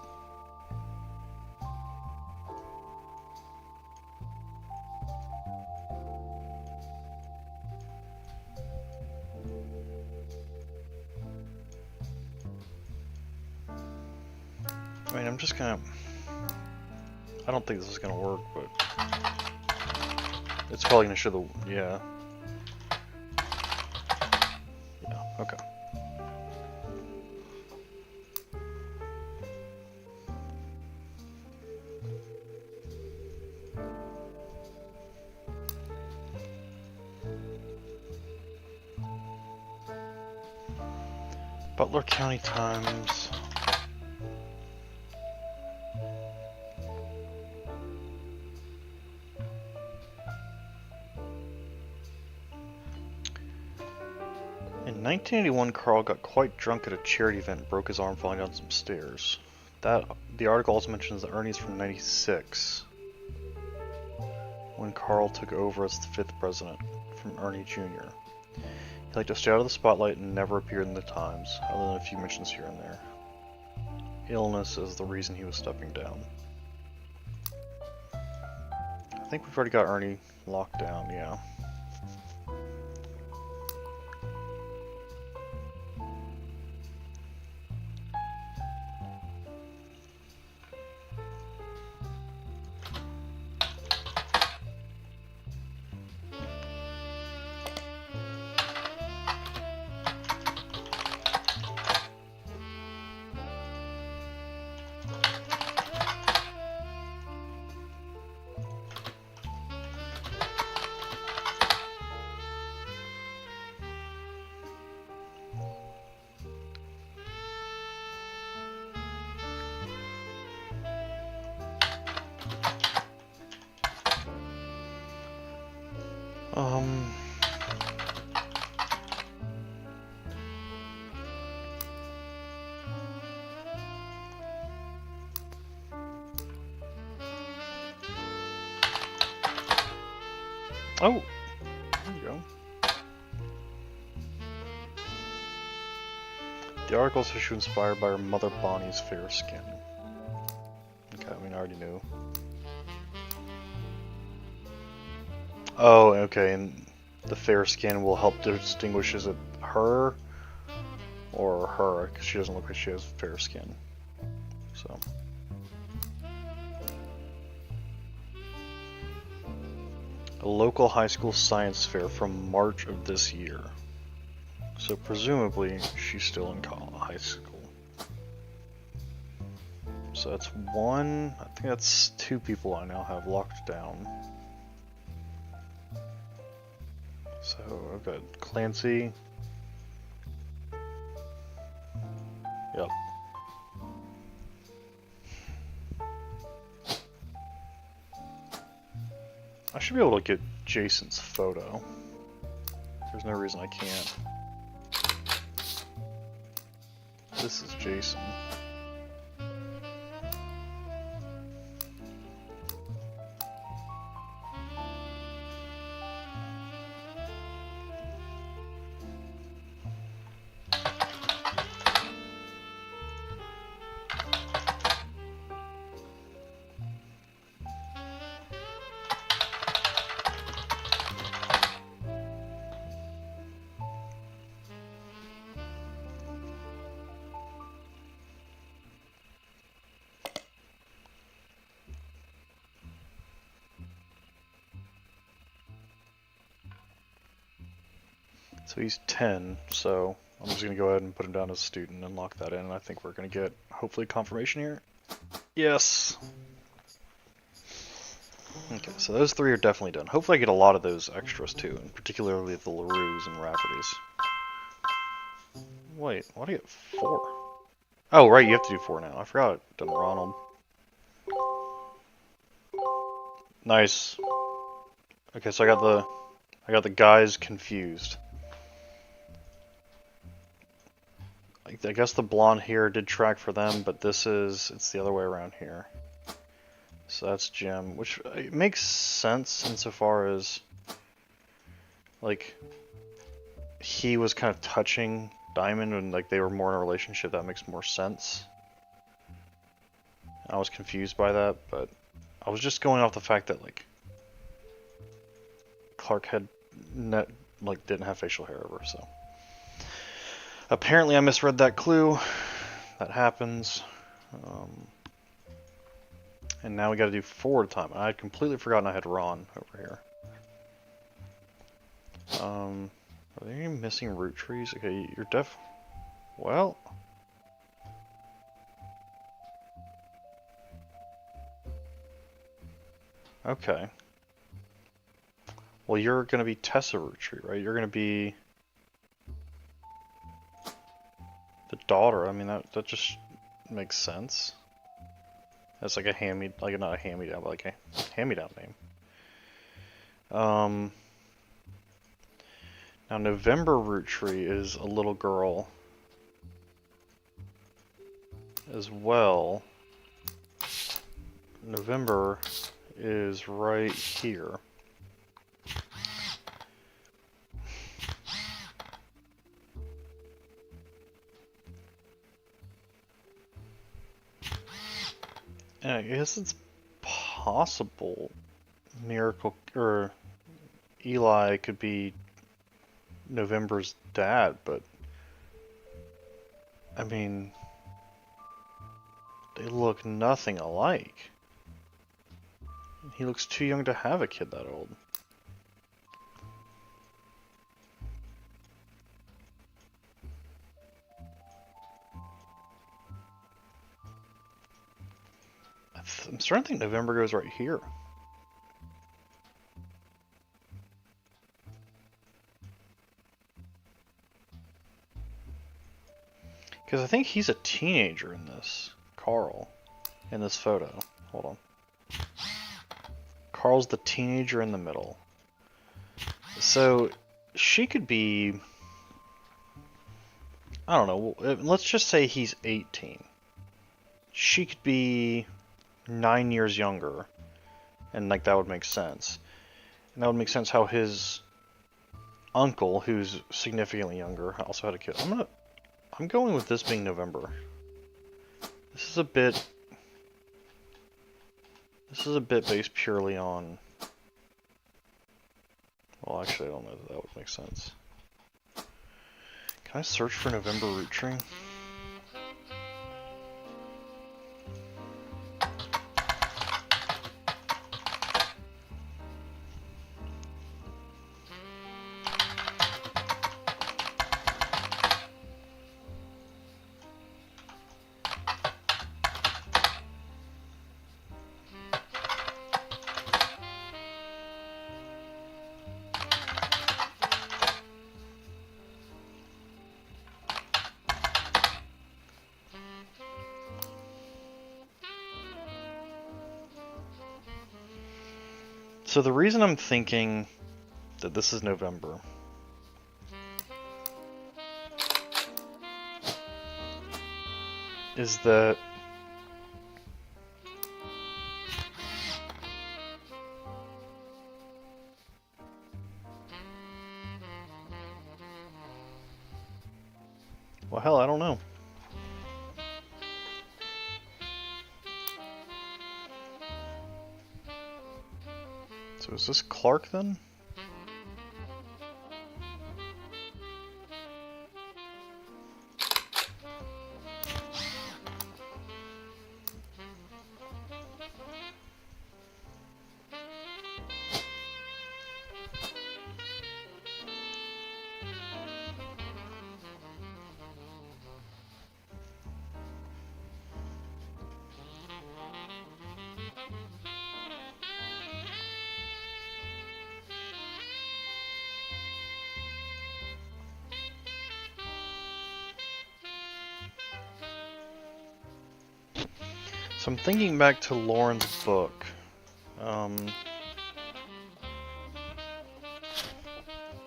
I mean, I'm just gonna... I don't think this is gonna work, but... It's probably gonna show the... Yeah. Yeah, okay. Butler County Times. In 1981, Carl got quite drunk at a charity event and broke his arm falling down some stairs. The article also mentions that Ernie's from 96, when Carl took over as the 5th president from Ernie Jr. He liked to stay out of the spotlight and never appeared in the Times, other than a few mentions here and there. Illness is the reason he was stepping down. I think we've already got Ernie locked down, yeah. Oh, there you go. The article's issue inspired by her mother Bonnie's fair skin. Okay, I mean, I already knew. Oh, okay, and the fair skin will help to distinguish, is it her or her? Because she doesn't look like she has fair skin. So. A local high school science fair from March of this year. So presumably she's still in high school. So that's one, I think that's 2 people I now have locked down. So I've got Clancy. Yep. I should be able to get Jason's photo. There's no reason I can't. This is Jason. So he's 10, so I'm just going to go ahead and put him down as a student and lock that in, and I think we're going to get, hopefully, confirmation here. Yes! Okay, so those 3 are definitely done. Hopefully I get a lot of those extras too, and particularly the LaRues and Raffertys. Wait, why do you get 4? Oh, right, you have to do 4 now. I forgot I'd done Ronald. Nice. Okay, so I got the guys confused. I guess the blonde hair did track for them, but it's the other way around here. So that's Jim, which it makes sense insofar as, like, he was kind of touching Diamond and, like, they were more in a relationship. That makes more sense. I was confused by that, but I was just going off the fact that, like, Clark didn't have facial hair ever, so. Apparently I misread that clue. That happens. And now we gotta do forward time. I had completely forgotten I had Ron over here. Are there any missing Roottrees? Okay, you're well... Okay. Well, you're gonna be Tessa Rootree, right? You're gonna be... the daughter. I mean, that just makes sense. That's like a not a hand-me-down, but like a hand-me-down name. Now November Rootree is a little girl as well. November is right here. And I guess it's possible Miracle or Eli could be November's dad, but I mean, they look nothing alike. He looks too young to have a kid that old. I'm starting to think November goes right here. Because I think he's a teenager in this, Carl, in this photo. Hold on. Carl's the teenager in the middle. So, she could be... I don't know, let's just say he's 18. She could be 9 years younger, and like that would make sense. And that would make sense how his uncle, who's significantly younger, also had a kid. I'm going with this being November. This is a bit based purely on... Well, actually, I don't know if that would make sense. Can I search for November Rootree? So the reason I'm thinking that this is November is that well, hell, I don't know. So is this Clark then? So I'm thinking back to Lauren's book.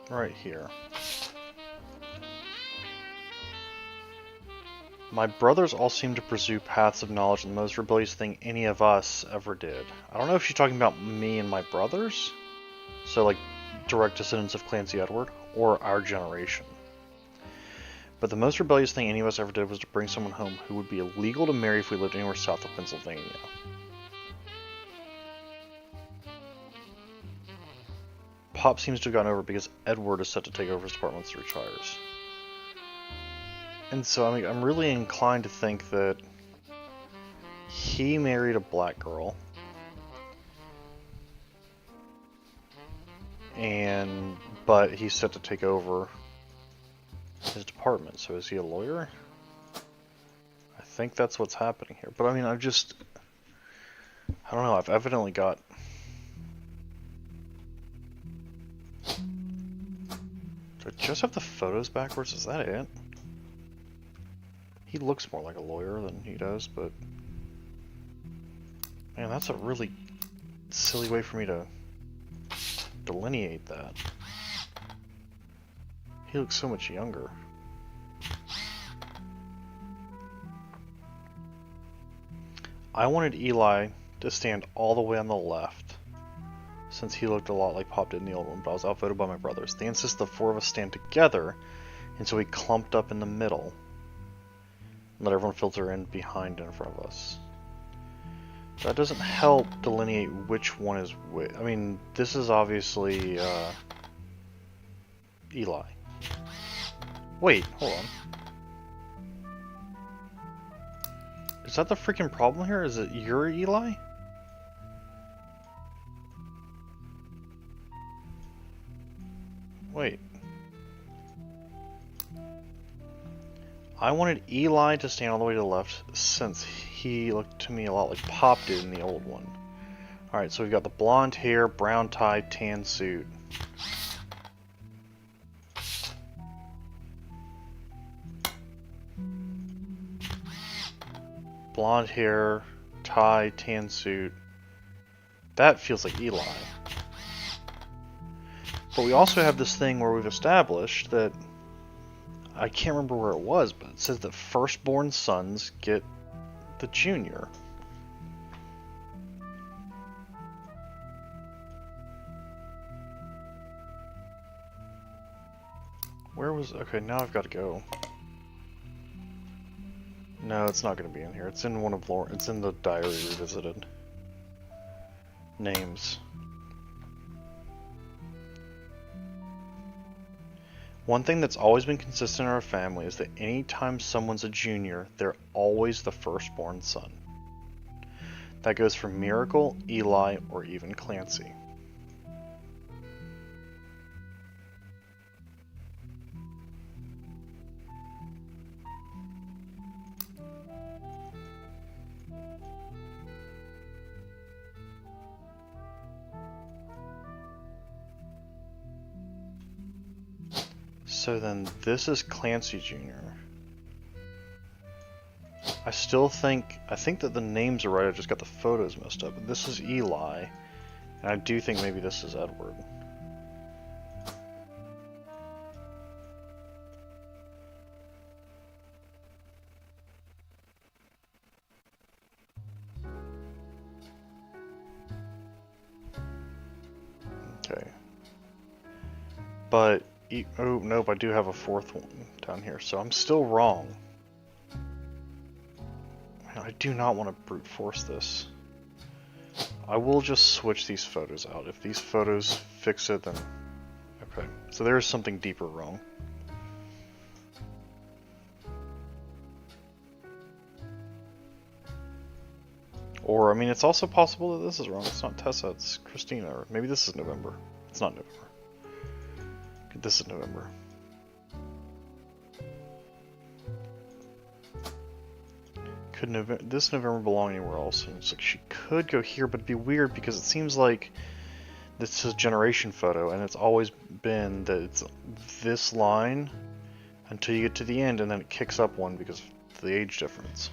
Right here. My brothers all seem to pursue paths of knowledge, the most rebellious thing any of us ever did. I don't know if she's talking about me and my brothers, so like direct descendants of Clancy Edward, or our generation. But the most rebellious thing any of us ever did was to bring someone home who would be illegal to marry if we lived anywhere south of Pennsylvania. Pop seems to have gotten over it because Edward is set to take over his department once he retires. And so, I mean, I'm really inclined to think that he married a black girl. But he's set to take over his department. So is he a lawyer? I think that's what's happening here. But I mean, I don't know, I've evidently got... Do I just have the photos backwards? Is that it? He looks more like a lawyer than he does, but... Man, that's a really silly way for me to delineate that. He looks so much younger. I wanted Eli to stand all the way on the left, since he looked a lot like Pop did in the old one, but I was outvoted by my brothers. They insist the four of us stand together, and so we clumped up in the middle. And let everyone filter in behind and in front of us. That doesn't help delineate which one is which. I mean, this is obviously Eli. Wait, hold on. Is that the freaking problem here? Is it you're Eli? Wait. I wanted Eli to stand all the way to the left since he looked to me a lot like Pop did in the old one. Alright, so we've got the blonde hair, brown tie, tan suit. Blonde hair, tie, tan suit. That feels like Eli. But we also have this thing where we've established that I can't remember where it was, but it says that firstborn sons get the junior. Where was... Okay, now I've got to go. No, it's not going to be in here. It's in one of Lauren. It's in the diary revisited. Names. One thing that's always been consistent in our family is that anytime someone's a junior, they're always the firstborn son. That goes for Miracle, Eli, or even Clancy. So then this is Clancy Jr. I think that the names are right, I just got the photos messed up. This is Eli, and I do think maybe this is Edward. Okay. But oh, nope, I do have a fourth one down here, so I'm still wrong. Man, I do not want to brute force this. I will just switch these photos out. If these photos fix it, then... Okay, so there is something deeper wrong. Or, I mean, it's also possible that this is wrong. It's not Tessa, it's Christina. Or maybe this is November. It's not November. This is November. Could this November belong anywhere else? And it's like she could go here, but it'd be weird because it seems like this is a generation photo, and it's always been that it's this line until you get to the end, and then it kicks up one because of the age difference.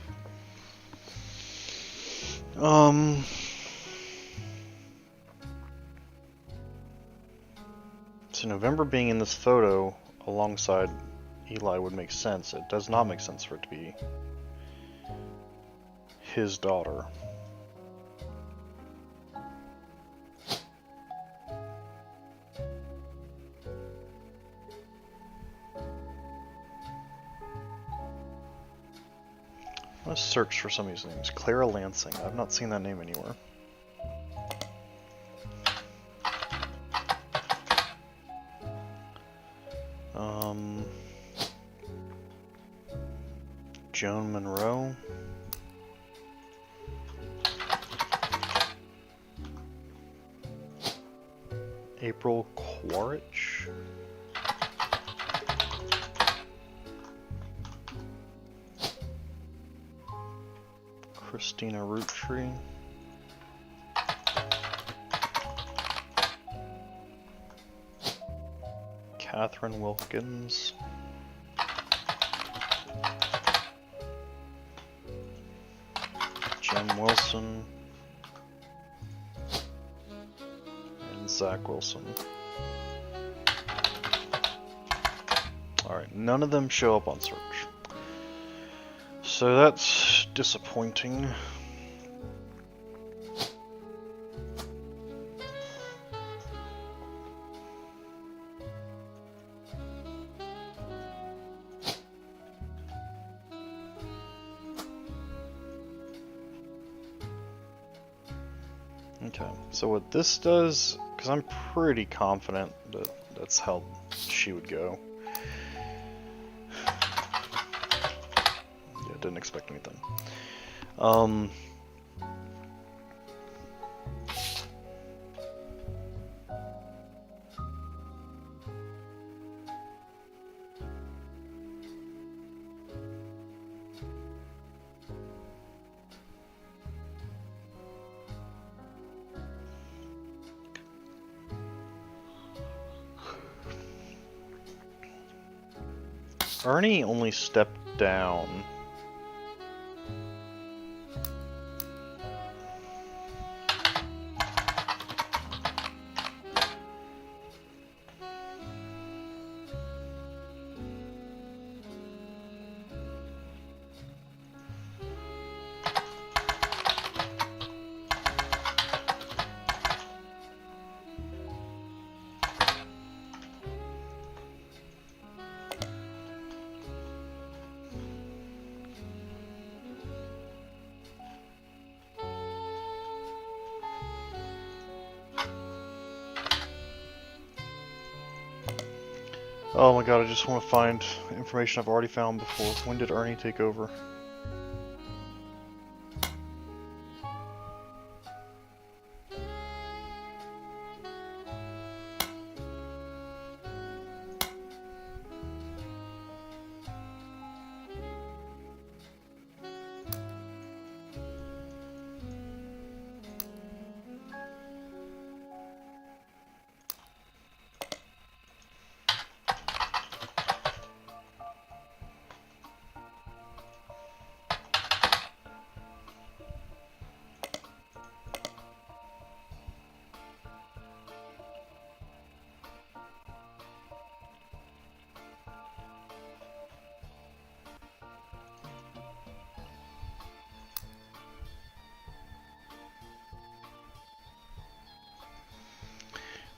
So November being in this photo alongside Eli would make sense. It does not make sense for it to be his daughter. Let's search for some of these names. Clara Lansing. I've not seen that name anywhere. Joan Monroe. April Quaritch. Christina Roottrees. Catherine Wilkins. Jim Wilson. And Zach Wilson. Alright, none of them show up on search. So that's disappointing. Okay, so what this does, because I'm pretty confident that that's how she would go. Yeah, didn't expect anything. Ernie only stepped down. Oh my god, I just want to find information I've already found before. When did Ernie take over?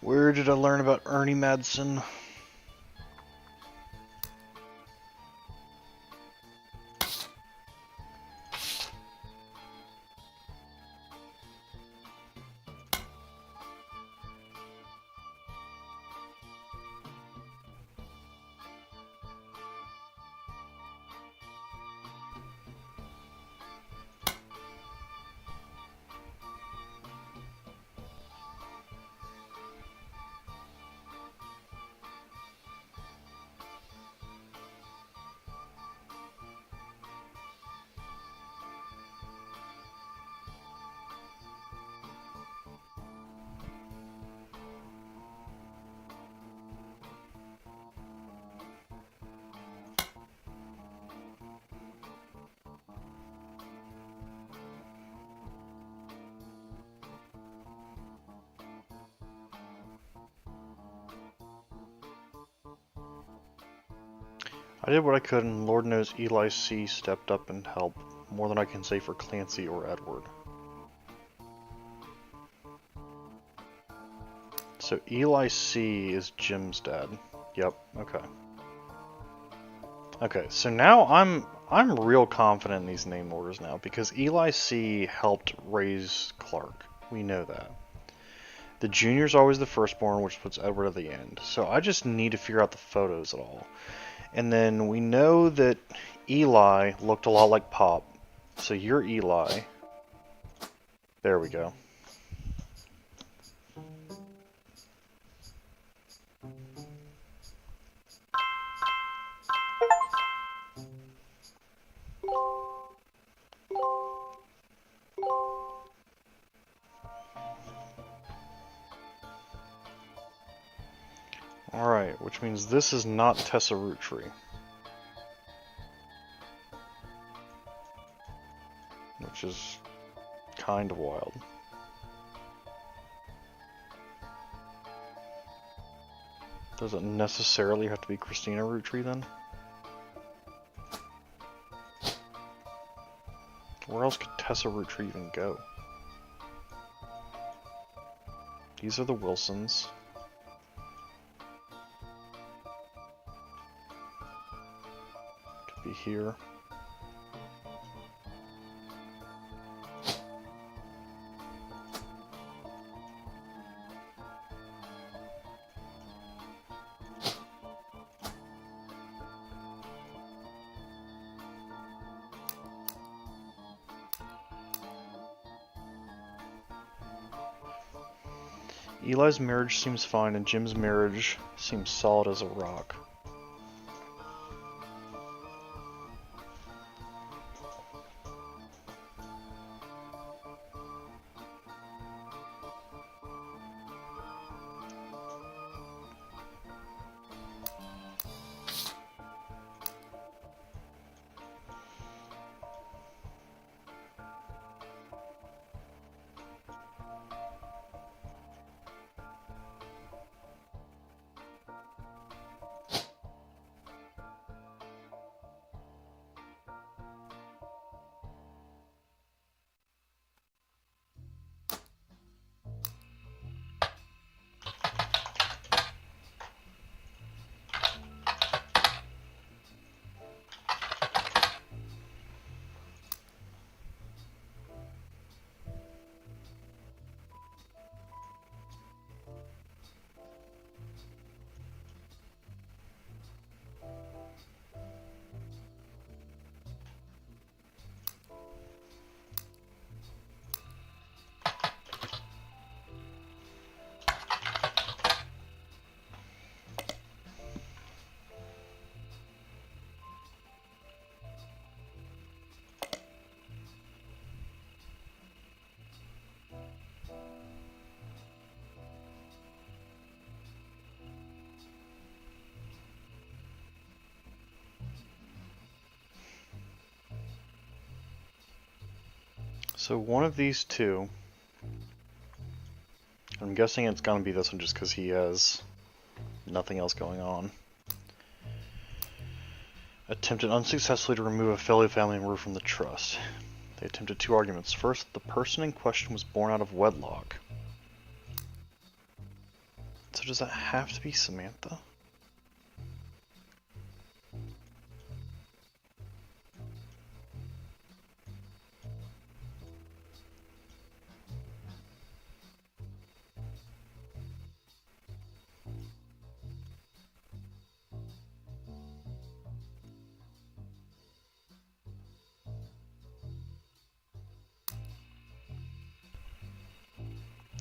Where did I learn about Ernie Madsen? I did what I could, and Lord knows Eli C. stepped up and helped, more than I can say for Clancy or Edward. So Eli C. is Jim's dad. Yep, okay. Okay, so now I'm real confident in these name orders now, because Eli C. helped raise Clark. We know that. The junior's always the firstborn, which puts Edward at the end. So I just need to figure out the photos at all. And then we know that Eli looked a lot like Pop. So you're Eli. There we go. Alright, which means this is not Tessa Rootree. Which is kind of wild. Does it necessarily have to be Christina Rootree then? Where else could Tessa Rootree even go? These are the Wilsons. Could be here. Eli's marriage seems fine, and Jim's marriage seems solid as a rock. So one of these two, I'm guessing it's gonna be this one just because he has nothing else going on, attempted unsuccessfully to remove a fellow family member from the trust. They attempted two arguments. First, the person in question was born out of wedlock. So does that have to be Samantha?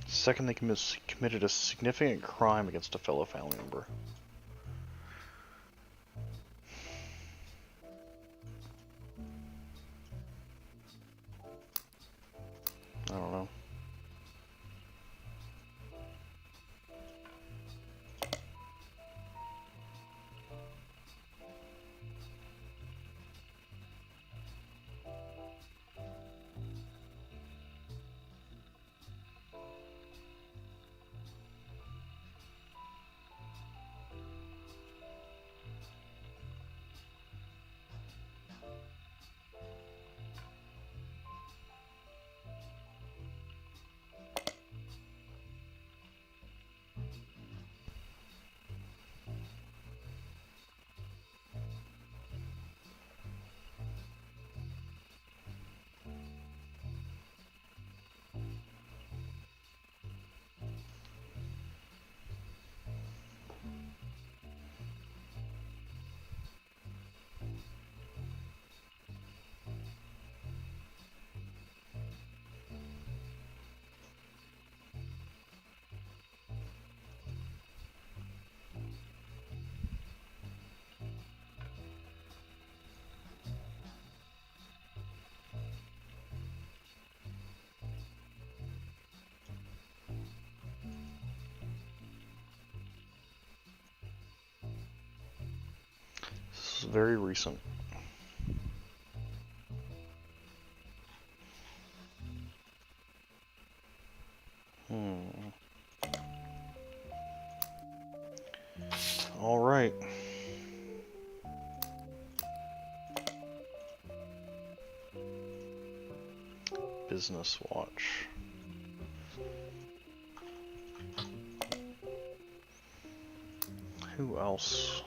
Second, they committed a significant crime against a fellow family member. I don't know. very recent. All right. Business watch. Who else?